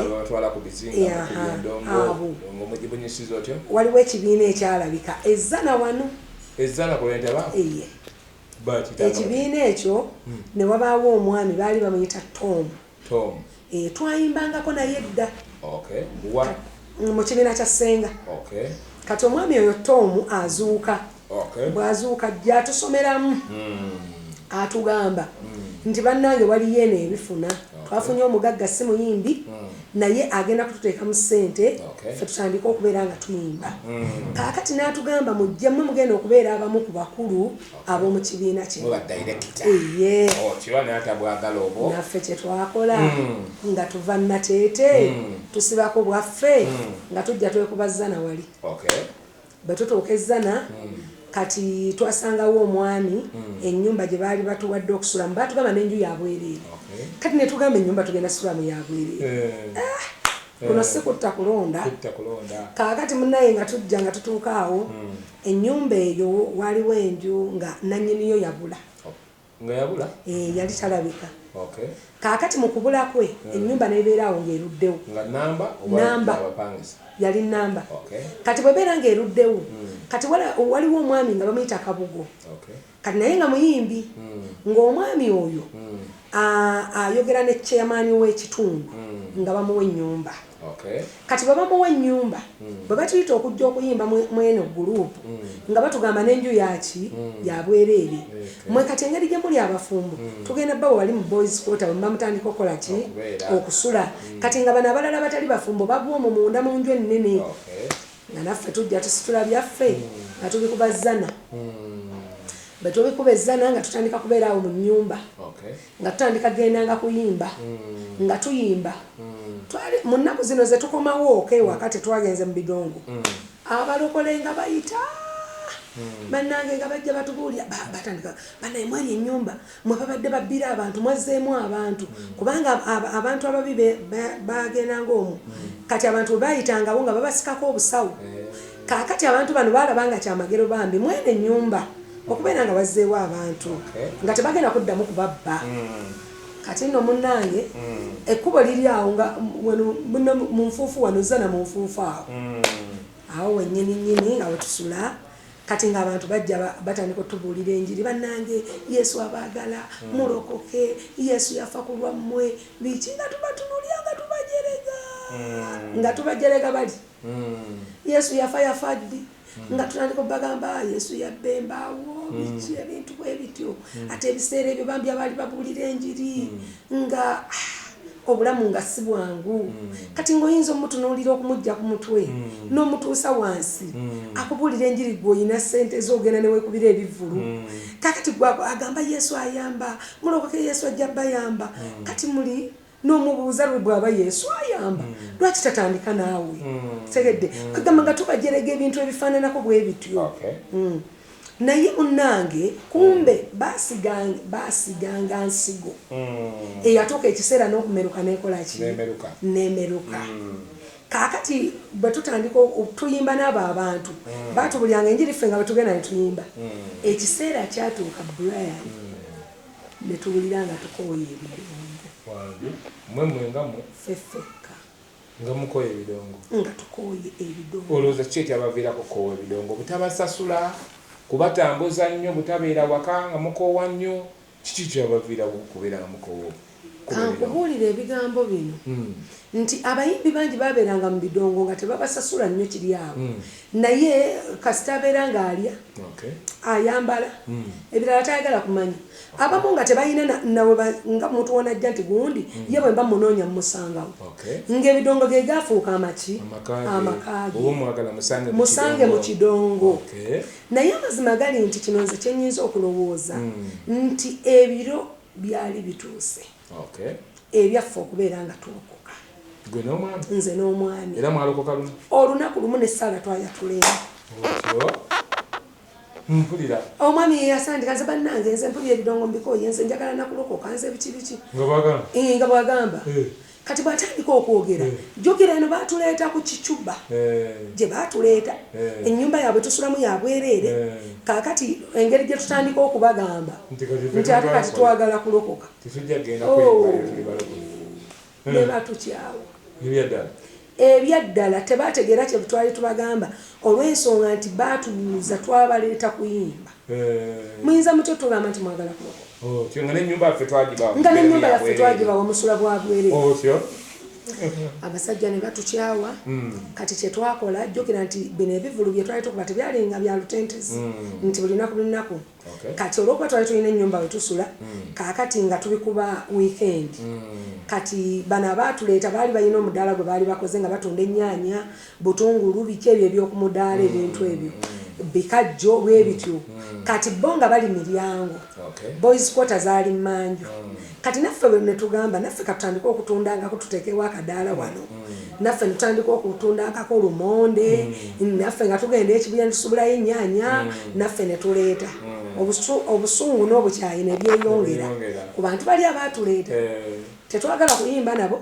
waliwo ekibiina ekyalabika ezzana wano ekibiina ekyo ne wabaawo omwami baali bamuyita Tom twayimbangako naye edda mu kibiina kya Ssenga kati omwami oyo Tom azuuka bw'azuuka ajja atusomeramu atugamba nti bannange waliyo eno ebifuna twafunye omugagga si muyimbi naye agenda kututeekamu ssente ffe tutandika okubeera nga tuyimba kaakati n'atugamba mujje mmwe mugenda okubeera abamu ku bakulu ab'omu kibiina kino naffe kye twakola nga tuva Nateete tusibako bwaffe nga tujja twekuba zzana wali bwe tutuuka ezzana kati twasangawo omwami ennyumba gye baali batuwadde okusulamu baatugamba n'enju yabwereere kati ne tugamba ennyumba tugenda sulamu yabwereere kuno si kutta kulonda kaakati munnaye nga tujja nga tutuuka awo ennyumba eyo waliwo enju nga nannyiniyo yabula yali talabika kaakati mu kubula kwe ennyumba n'ebeera awo ng'eruddewo namba yali namba kati bwebeera ng'eruddewo kati waliwo omwami nga bamuyita Kabugo kati naye nga muyimbi ng'omwami oyo ayogera ne chairman w'ekitundu nga bamuwa ennyumba kati bwe bamuwa ennyumba bwe batuyita okujja okuyimba mweno gurupu nga batugamba n'enju yaki yabwereere mwe kati engeri gye muli abafumbo tugenda baba wali mu boys quarter bwe bamutandika okukola ki okusula kati nga bano abalala batali bafumbo babuwa omwo munda mu nju ennene nga naffe tujja tusitula byaffe nga tubikuba zzana bwe tubikuba ezzana nga tutandika kubeera awo mu nnyumba nga tutandika gendanga kuyimba nga tuyimba mu nnaku zino ze tukomawo ewaka tetwagenze mu bidongo abalokole nga bayita bannange nga bajja batubuulira batandika banaye mwali ennyumba mwe babadde babbira abantu mwazzeemu abantu kubanga abantu ababi bagendanga omwo kati abantu bayitangawo nga babasikako obusawo kaakati abantu bano baalabanga kyamagero bambi mwene ennyumba okubeera nga bazzeewo abantu nga tebagenda kuddamu kubabba kati nno munnange ekkubo liri awo nga mu nfuufu wano zana mu nfuufu awo wennyininyini nga wetusula kati ng'abantu bajja batandika otubuulira enjiri bannange yesu abaagala mulokoke yesu yafa ku lwammwe biki nga tubatunulya nga tubajerega bali yesu yafa ddi nga tutandika obagamba yesu yabba embaawo biki ebintu bwe bityo ate ebiseera ebyo bambi abaali babuulira enjiri nga obulamu nga si bwangu kati ng'oyinza omutunuulira okumujja ku mutwe n'omutuusa wansi akubuulira enjiri gw'oyina ssente z'ogenda ne weekubira ebivvulu kakati gwako agamba yesu ayamba mulokoke yesu ajja bayamba kati muli n'omubuuza lwe bw'aba yesu ayamba lwaki tatandika naawe tegedde kagamba nga tubajerega ebintu ebifaananako bwe bityo naye munnange kumbe baasiganga nsigo eyatuuka ekiseera n'okumeruka n'ekolaki n'emeruka kaakati bwe tutandika tuyimba n'abo abantu baatubulyanga enjiri ffe nga bwe tugenda ne tuyimba ekiseera kyatuuka Brian ne tuwulira nga tukooye ebidongo feffekka nga mukooye ebidongo nga tukooye ebidongo olowooza kiki ekyabaviirako koowa ebidongo butabasasula kubatambuza nnyo butabeera waka nga mukoowa nnyo kiki kyabaviirako kubeera nga mukoowa kankubuulira ebigambo bino nti abayimbi bangi babeeranga mu bidongo nga tebabasasula nnyo kiri awo naye kasita abeera ng'alya ayambala ebirala tayagala kumanya abamu nga tebalina nawe nga muntu wonajja nti gundi ye bwe mba munoonya mumusangawo ng'ebidongo ge gaafuuka amakaage musange mu kidongo naye amazima gali nti kino nze kyenyinza okulowooza nti ebiro byali bituuse ebyaffe okubeera nga tulokoka nze n'omwami olunaku lumu n'essaala twayatuleera omwami yeyasandika nze bannange nze mpulira ebidongo mbikooye nze njagala nakulokoka nze biki nga bwagamba kati bw'atandika okwogera jjukira eno baatuleeta ku kicuba gye baatuleeta ennyumba yaabwe tusulamu yabwereere kaakati engeri gye tutandika okubagamba nti ate kati twagala kulokoka ne batukyawa ebyaddala tebategeera kye twali tubagamba olw'ensonga nti baatubuuza twabaleeta kuyimba muyinza mutyo tugamba nti mwagala kulokoka nga n'ennyumba yaffe twagibawa omusula bwabwereere abasajja ne batukyawa kati kye twakola jjukira nti bino ebivulu bye twali tukuba tebyalinga bya lutentezi nti buli lunaku kati olw'okuba twali tulina ennyumba we tusula kaakati nga tubikuba wiikendi kati bano abaatuleeta baali balina omudaala gwe baali bakoze nga batunda ennyaanya butungulu biki ebyo eby'okumudaala ebintu ebyo bikajjo bwe bityo kati bo nga bali miryango boys quarter zaali mmanju kati naffe bwe ne tugamba naffe katutandika okutundangako tuteekewo akadaala wano naffe ne tutandika okutundangako lumonde naffe nga tugenda ekibira ne tusubulayo ennyaanya naffe ne tuleeta obusungu n'obukyayi ne byeyongera ku bantu bali abaatuleeta tetwagala kuyimba nabo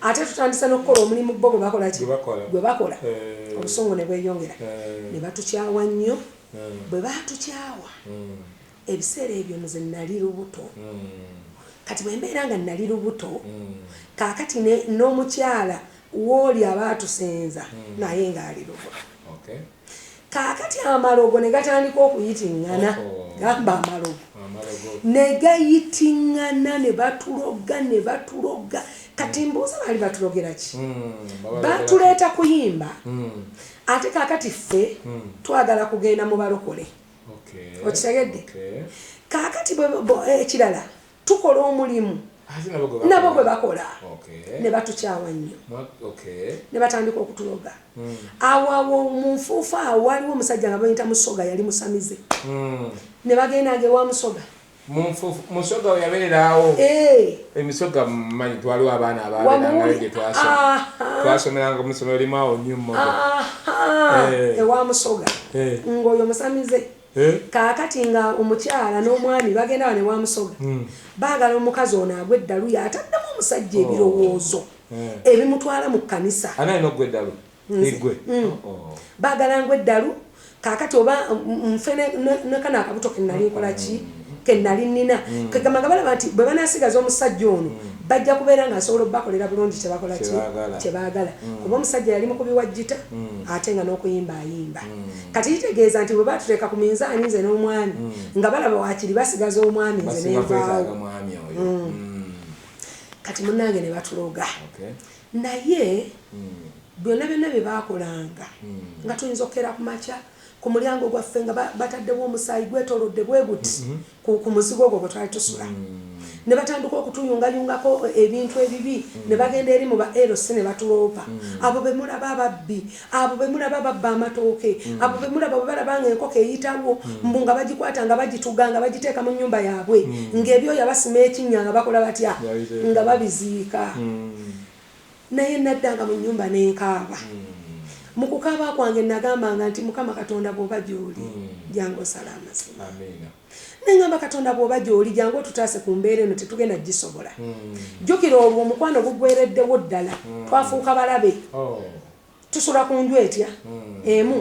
ate tutandisa n'okukola omulimu bo gwe bakola obusungu ne bweyongera ne batukyawa nnyo bwe batukyawa ebiseera ebyo nze nali lubuto kati bwe mbeera nga nali lubuto kaakati n'omukyala wooli abaatusenza naye ng'ali lubuto kaakati amalogo ne gatandika okuyitiŋŋana gamba amalogo ne gayitiŋŋana ne batuloga kati mbuuza baali batulogera ki batuleeta kuyimba ate kaakati ffe twagala kugenda mu balokole okitegedde kaakati ekirala tukola omulimu nabo gwe bakola ne batukyawa nnyo ne batandika okutuloga awo mu nfuufu awo waliwo omusajja nga bayita musoga yali musamize ne bagendanga ewa musoga musoga yabeererawo emisoga mmanyi twaliwo abaana ababeerangayo gye twasomeranga mu ssomero limu awo Nyumogo ewa musoga ng'oyo musamize kaakati nga omukyala n'omwami bagenda wano ewa musoga baagala omukazi ono agwa eddalu yataddemu omusajja ebirowoozo ebimutwala mu kkanisa anaye n'ogwa eddalu igwe baagala ngwa eddalu kaakati oba nfe nekana akabuto kenali nkola ki kenali nina kagamba nga balaba nti bwe banasigaza omusajja ono bajja kubeera nga asobola obbakolera bulungi kyebakola kyebaagala kuba omusajja yali mukubi wa jjita ate nga n'okuyimba ayimba kati kitegeeza nti bwe batuteeka ku minzaani nze n'omwami nga balaba waakiri basigaza omwami nze nenvaawo kati munnange ne batuloga naye byonna byonna bye baakolanga nga tuyinza okukera ku makya ku mulyango gwaffe nga bataddewo omusaayi gwetolodde bwe guti ku muzigo ogwo gwe twali tusula ne batandika okutuyungayungako ebintu ebibi ne bagenda eri mu ba LC ne batuloopa abo be mulaba ababbi abo be mulaba babba amatooke abo be mulaba bwe balaba nga enkoko eyitawo mbu nga bagikwata nga bagituga nga bagiteeka mu nnyumba yaabwe ng'ebyo yabasima ekinnya nga bakola batya nga babiziika naye naddanga mu nnyumba n'enkaaba mu kukaaba kwange nagambanga nti Mukama Katonda bw'oba gy'oli jangu osala amazima nengamba Katonda bw'oba gy'oli jangu otutaase ku mbeera eno tetugenda gisobola jjukira olwo omukwano gugwereddewo ddala twafuuka balabe tusula ku nju etya emu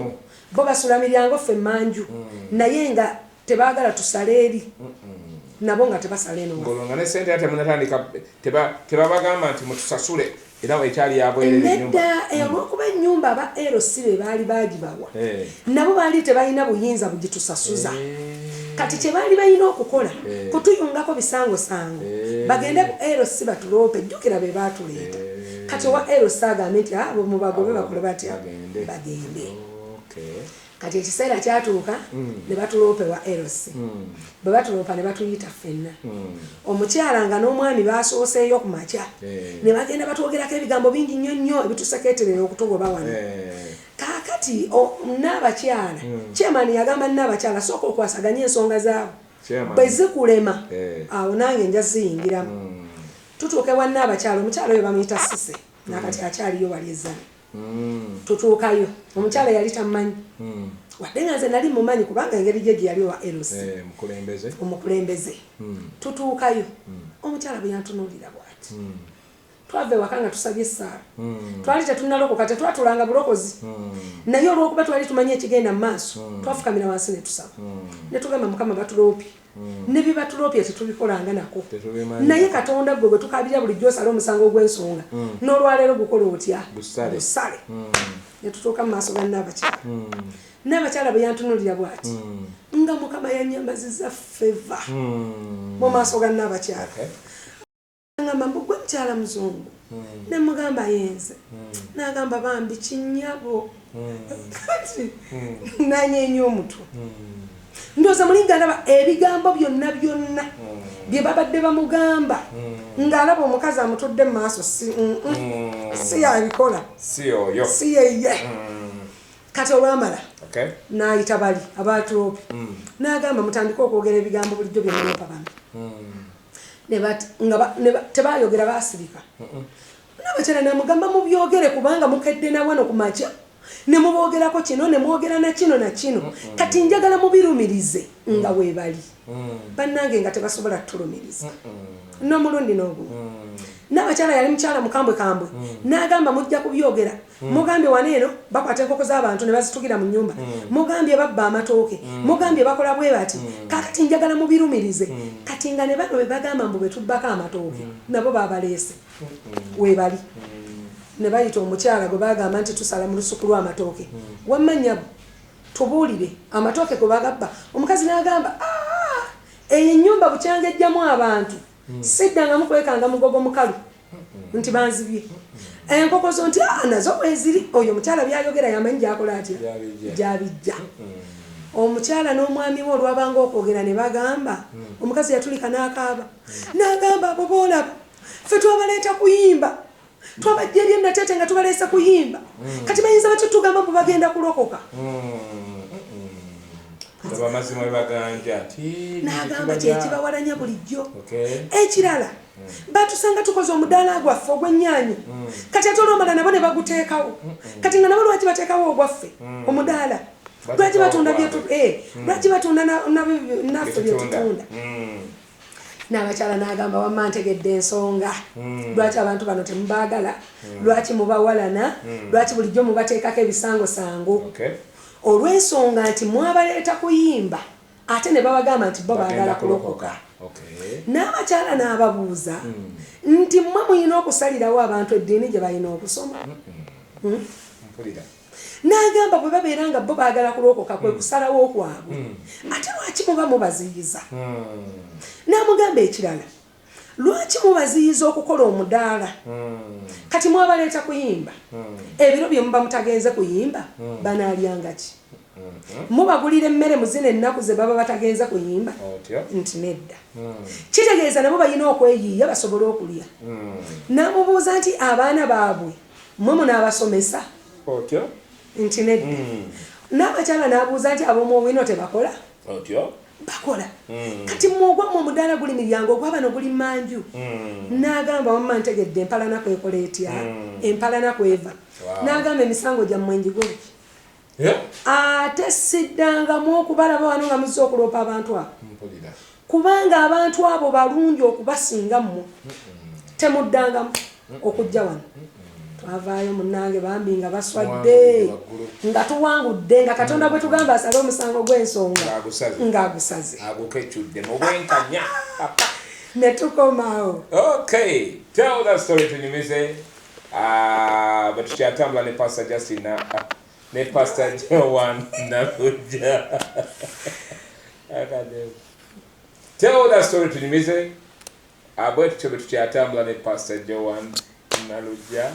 bo basula miryango ffe manju naye nga tebaagala tusale eri nabo nga tebasala eno nga ne sente ate munatandika tebabagamba nti mutusasule era ekyali yabwerera ennyumba olw'okuba ennyumba aba LC be baali baagibawa nabo baali tebalina buyinza bugitusasuza kati kye baali balina okukola kutuyungako bisangosango bagende ku LC batuloope jjukira be baatuleeta kati owa LC agambe nti abo mubagobe bakole batya bagende kati ekiseera kyatuuka ne batuloope wa LC bwe batuloopa ne batuyita ffenna omukyala nga n'omwami baasooseeyo ku makya ne bagenda batwogerako ebigambo bingi nnyo nnyo ebitusekeeterera okutugoba wano kaakati n'abakyala chairman yagamba n'abakyala sooka okwasaganya ensonga zaabo bwe zikulema awo nange nja ziyingiramu tutuuke wa n'abakyala omukyala oyo bamuyita Sise nakati akyaliyo wali ezzana tutuukayo omukyala yali tamanyi wadde nga nze nali mumanyi kubanga engeri gye yali wa LC omukulembeze tutuukayo omukyala bwe yantunuulira bw'ati twava ewaka nga tusabye essaala twali tetunnalokoka tetwatulanga bulokozi naye olw'okuba twali tumanyi ekigenda mu maaso twafukamira wansi ne tusaba ne tugamba Mukama batuloopye ne bibatuloopye tetubikolanga nako naye Katonda gwe bwe tukabira bulijjo osala omusango gw'ensonga n'olwaleero gukola otya gusale ne tutuuka mu maaso ga n'abakyala n'abakyala bwe yantunuulira bw'ati nga Mukama yannyamazizza feva mu maaso ga n'abakyala ngamba mbu gwe mukyala muzungu ne mugamba yenze n'agamba bambi kinnyabo kati nanyeenya omutwe ndowooza mulinga ndaba ebigambo byonna byonna bye babadde bamugamba ng'alaba omukazi amutudde mu maaso si yabikola si yeye kati olwamala n'ayita bali abaatuloopi n'agamba mutandike okwogera ebigambo bulijjo bye muloopa bano tebaayogera baasirika n'abakyala namugamba mubyogere kubanga mukedde na wano ku makya ne muboogerako kino ne mwogera na kino na kino kati njagala mubirumirize nga weebali bannange nga tebasobola tutulumiriza n'omulundi n'ogumu n'abakyala yali mukyala mukambwe kambwe n'agamba mujja kubyogera mugambye wano eno bakwata enkoko z'abantu ne bazitugira mu nnyumba mugambye babba amatooke mugambye bakola bwe bati kakati njagala mubirumirize kati nga ne bano bwe bagamba mbu bwe tubbako amatooke nabo babaleese weebali ne bayita omukyala gwe bagamba nti tusala mu lusuku lw'amatooke wammanya tubuulire amatooke gwe bagabba omukazi n'agamba eyo ennyumba bukyanga ejjamu abantu siddanga mukwekanga mugogo mukalu nti banzibye enkoko zo nti nazo bweziri oyo omukyala byayogera yamanyi gyakola atya gyabijja omukyala n'omwami we olwabanga okwogera ne bagamba omukazi yatulika n'akaaba n'agamba abo boolaba ffe twabaleeta kuyimba twabajja eri ennateete nga tubaleese kuyimba kati bayinza batyo tugamba mbu bagenda kulokoka baba mazima baganja ati n'agamba kyekibawalanya bulijjo. Ekirala batusanga tukoze omudaala gwaffe ogw'ennyaanyi kati ate olwomala nabo ne baguteekawo kati nga nabo lwaki bateekawo ogwaffe omudaala lwaki batunda lwaki batunda naffe byetutunda. N'abakyala n'agamba wamma ntegedde ensonga lwaki abantu bano temubaagala lwaki mubawalana lwaki bulijjo mubateekako ebisangosango olw'ensonga nti mwabaleeta kuyimba ate ne babagamba nti bo baagala kulokoka. N'abakyala n'ababuuza nti mmwe muyina okusalirawo abantu eddiini gye balina okusoma. N'agamba bwe babeera nga bo baagala kulokoka kwe kusalawo kwabwe ate lwaki muba mubaziyiza. N'amugamba ekirala lwaki mubaziyiza okukola omudaala kati mwabaleeta kuyimba ebiro bye muba mutagenze kuyimba banaalyanga ki? Mubagulira emmere muzina ennaku ze baba batagenze kuyimba nti nedda. Kitegeeza nabo balina okweyiiya basobole okulya. N'amubuuza nti abaana baabwe mmwe munaabasomesa nti nedda. N'abakyala n'abuuza nti ab'omu bwino tebakola? Bakola. Kati mwogwamu omudaala guli miryango ogwabano guli manju. N'agamba wamma ntegedde empalana kwekola etya empalana kweva. N'agamba emisango gyammwe njigole ate siddangamu okubalaba wano nga muzze okuloopa abantu abo kubanga abantu abo balungi okubasinga mmwe temuddangamu okujja wano. Twavaayo munnange bambi nga baswadde nga tuwangudde nga Katonda bwe tugamba asale omusango gw'ensonga ng'agusaze ne tukomaawo. Okay, tell that story tunyumize. Batukyatambula ne Pastor Justin ne Pastor Joan Nalugya. Tell that story tunyumize. Bwetutyo bwe tukyatambula ne Pastor Joan Nalugya.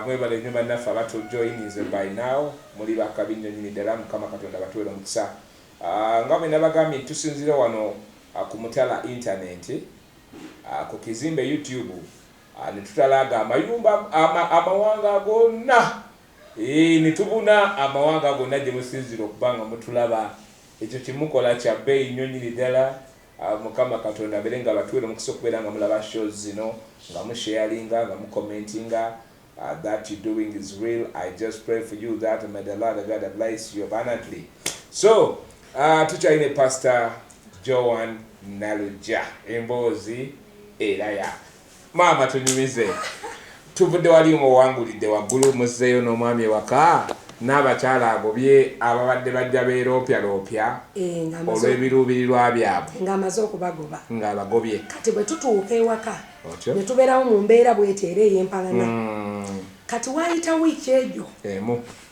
Mwebale nyumba naffe abatujoyinize by now muli bakabinyo nyini ddala Mukama Katonda batuwere omukisa. Nga bwe nabagambye tusinzira wano ku mutala internet ku kizimbe YouTube ne tutalaga amayumba amawanga gonna ne tubuna amawanga gonna gye musinzira okubanga mutulaba ekyo kimukola kya bbeeyi nnyo nyini ddala. Mukama Katonda abeere nga batuwere omukisa okubeera nga mulaba shows zino nga musharinga nga mucommentinga. That you're doing is real. I just pray for you that may the Lord God bless you abundantly. So, tuchaine Pastor Joan Nalugya emboozi eraya. Mama tunyumize. Tuvudde wali omuwangulidde waggulu muzeeyo n'omwami ewaka n'abakyala agobye ababadde bajja beeroopyaloopya olw'ebiruubirirwa byabwe ng'amaze okubagoba ng'abagobye. Kati bwe tutuuka ewaka ne tubeerawo mu mbeera bw'eteera ey'empalana. Kati waayita wiiki egyo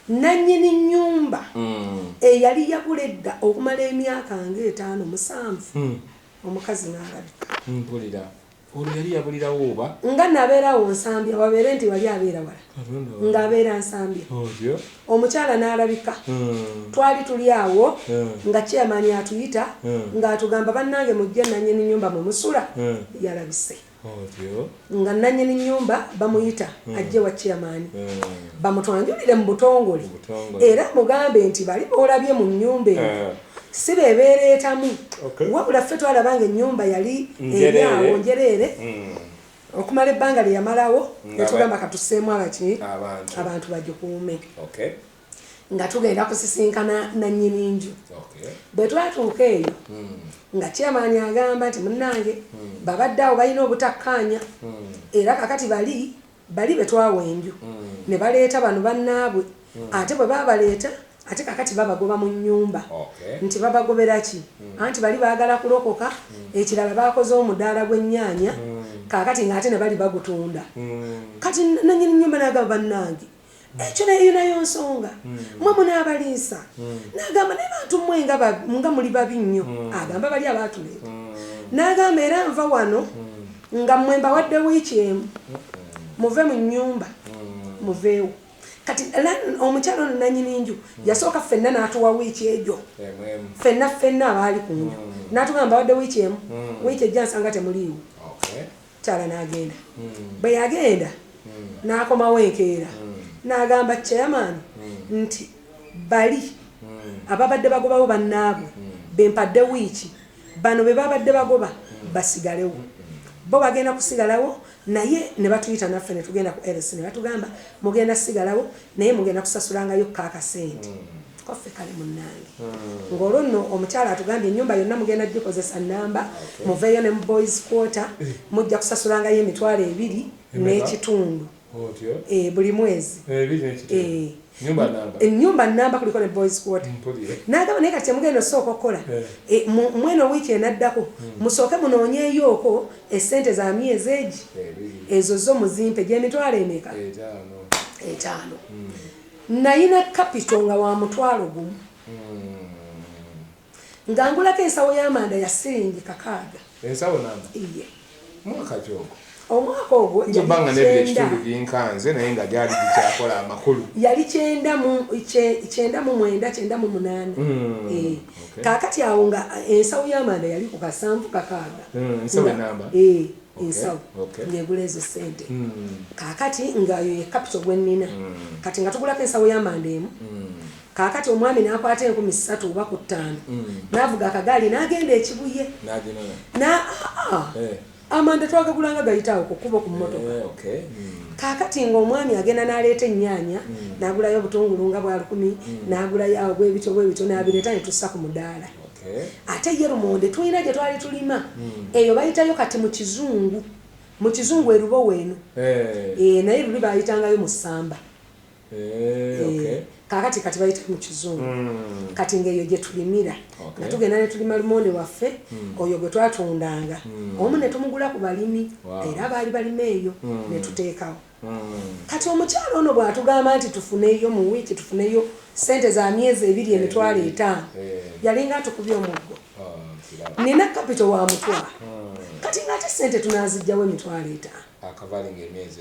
nannyini nnyumba eyali yagula edda okumala emyaka nga 5-7 omukazi n'alabika. Mpulira olwo yali yabulirawo oba nga nabeerawo nsambya wabeere nti wali abeera wala ng'abeera nsambya. Omukyala n'alabika twali tuli awo nga chairman atuyita ng'atugamba bannange mujje nannyini nnyumba mwe musula yalabise. Nga nannyini nnyumba bamuyita ajje wa chairman bamutwanjulire mu butongole era mugambe nti bali boolabye mu nnyumba eyo si beebeereetamu wabula ffe twalabanga ennyumba yali eryawo njereere okumala ebbanga lye yamalawo netugamba katusseemu abantu bagikuume nga tugenda kusisinkana nannyini nju. Bwe twatuuka eyo nga chairman agamba nti munnange babadde awo balina obutakkaanya era kakati bali be twawa enju ne baleeta bano bannaabwe ate bwe babaleeta ate kakati babagoba mu nnyumba nti babagobera ki anti bali baagala kulokoka. Ekirala bakoze omudaala gw'ennyaanya kakati ng'ate ne bali bagutunda. Kati nannyini nnyumba n'agamba bannange ekyo nayo nsonga mmwe munaabaliisa. N'agamba naye bantu mmwe nga muli babi nnyo. Agamba bali abaatuleeta. N'agamba era nva wano nga mmwe mbawadde wiiki emu muve mu nnyumba muveewo. Kati omukyala ono nannyini nju yasooka ffenna n'atuwa wiiki egyo ffenna abaali ku nju n'atugamba mbawadde wiiki emu wiiki ejja nsanga temuliiwo. Kyala n'agenda. Bwe yagenda n'akomawo enkeera n'agamba chairman nti bali ababadde bagobawo bannaabwe bempadde wiiki bano be babadde bagoba basigalewo bo bagenda kusigalawo naye ne batuyita naffe ne tugenda ku LC ne batugamba mugenda sigalawo naye mugenda kusasulangayo kakasente koffe kale munnange ng'olwo nno omukyala atugambye ennyumba yonna mugenda gikozesa nnamba muveeyo ne mu boys quarter mujja kusasulangayo $2 n'ekitundu buli mwezi ennyumba nnamba kuliko ne boys quarter n'agamba naye kati temugenda osooka okukola mweno wiiki enaddako musooke munoonyeeyooko essente za myezi egi ezo zo muzimpe gy'emitwalo emeka 5 nayina kapito nga wa $1,000 nga ngulako ensawo y'amanda ya $6 ensawo namba iye mwaka gyogo omwaka ogwo njobanga n'ebitundu by'enkanze naye nga gyali gikyakola amakulu yali 9 kaakati awo nga ensawo y'amanda yali ku $7,600 ensawo namba ensawo ngegula ezo sente kaakati nga yo capital gwenina kati nga tugulako ensawo y'amanda emu kaakati omwami n'akwata 3,000 oba ku 5 n'avuga akagaali n'agenda ekibuye amanda twagagulanga gayitaawo kukuba ku mmotoka kaakati ng'omwami agenda n'aleeta ennyaanya n'agulayo obutungulu nga bwa 10 n'agulayo awo bwebityo n'abireeta ne tussa ku mudaala ate ye lumonde tulina gye twali tulima eyo bayitayo kati mu kizungu erubo weeno naye luli bayitangayo mu ssamba kaakati kati bayita mu kizungu kati ng'eyo gye tulimira nga tugenda ne tulima lumonde waffe oyo gwe twatundanga omu ne tumugula ku balimi era baali balima eyo ne tuteekawo kati omukyalo ono bw'atugamba nti tufuneyo mu wiiki tufuneyo sente za myezi 2 $5,000 yalinga atukubye omuggo nina kapito wa $1,000 kati ng'ate sente tunaazijjawo $5,000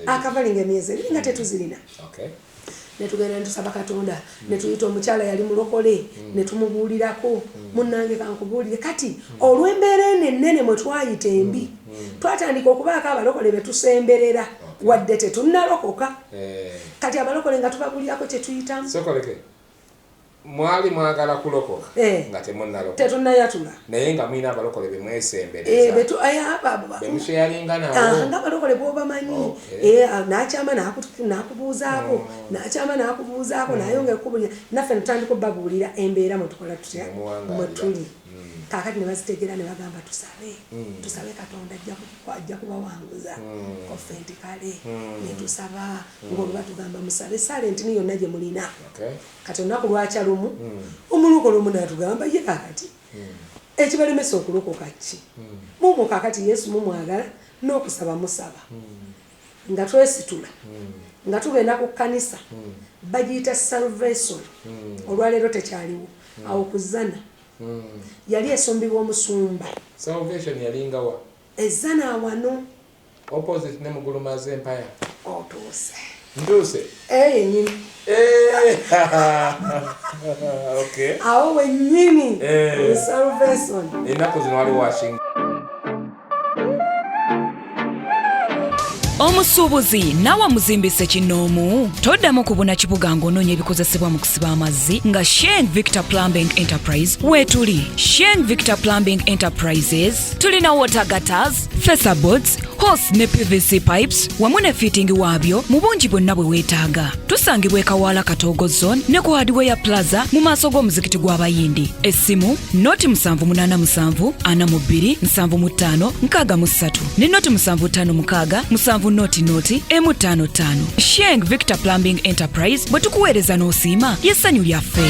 akavalinga emyezi 2 nga tetuzirina netugenda netusaba Katonda netuyita omukyala yali mulokole netumubuulirako munnange kankubuulire kati olw'embeera ennene mwe twayita embi twatandika okubaako abalokole betusemberera wadde tetunnalokoka kati abalokole nga tubabuulirako kyetuyitamu mwali mwagala kulokoka nga temunnalokoka tetunnayatula naye nga mwina abalokole bemwesembereza bemusheyalinga nabo nga abalokole b'obamanyi n'akyama n'akubuuzaako nayongera okubulira naffe netutandika obbabuulira embeera mwe tukola tutya mwe tuli kaakati ne bazitegeera ne bagamba tusabe Katonda ajja kubawanguza koffe nti kale netusaba ng'oluba tugamba musabe salenti ni yonna gye mulina kati olunaku lwakya lumu omulokole omu n'atugamba ye kaakati ekibalemesa okulokoka ki mumwe kaakati Yesu mumwagala n'okusaba musaba nga twesitula nga tugenda ku kkanisa bagiyita salvation olwaleero tekyaliwo awo kuzana yali esumbibwa omusumba salvation yalinga wa ezana wano opposite ne mugulumaza empire ntuuse yennyini awo wennyini salvation ennaku zino waliwo washinga omusuubuzi nawa muzimbise kinoomu toddamu kubuna kibuga ng'onoonya ebikozesebwa mu kusiba amazzi nga Sheng Victor Plumbing Enterprise weetuli Sheng Victor Plumbing Enterprises tulina water gutters, facer boards, hose ne PVC pipes wamu ne fitting waabyo mu bungi bwonna bwe weetaaga tusangibwa Kawaala Katoogo Zone ne ku Hardware Plaza mu maaso g'omuzikiti gw'abayindi essimu noti 787 42 75 63 ne noti 756 noti M55 Sheng Victor Plumbing Enterprise bwe tukuweereza n'osiima y'essanyu lyaffe.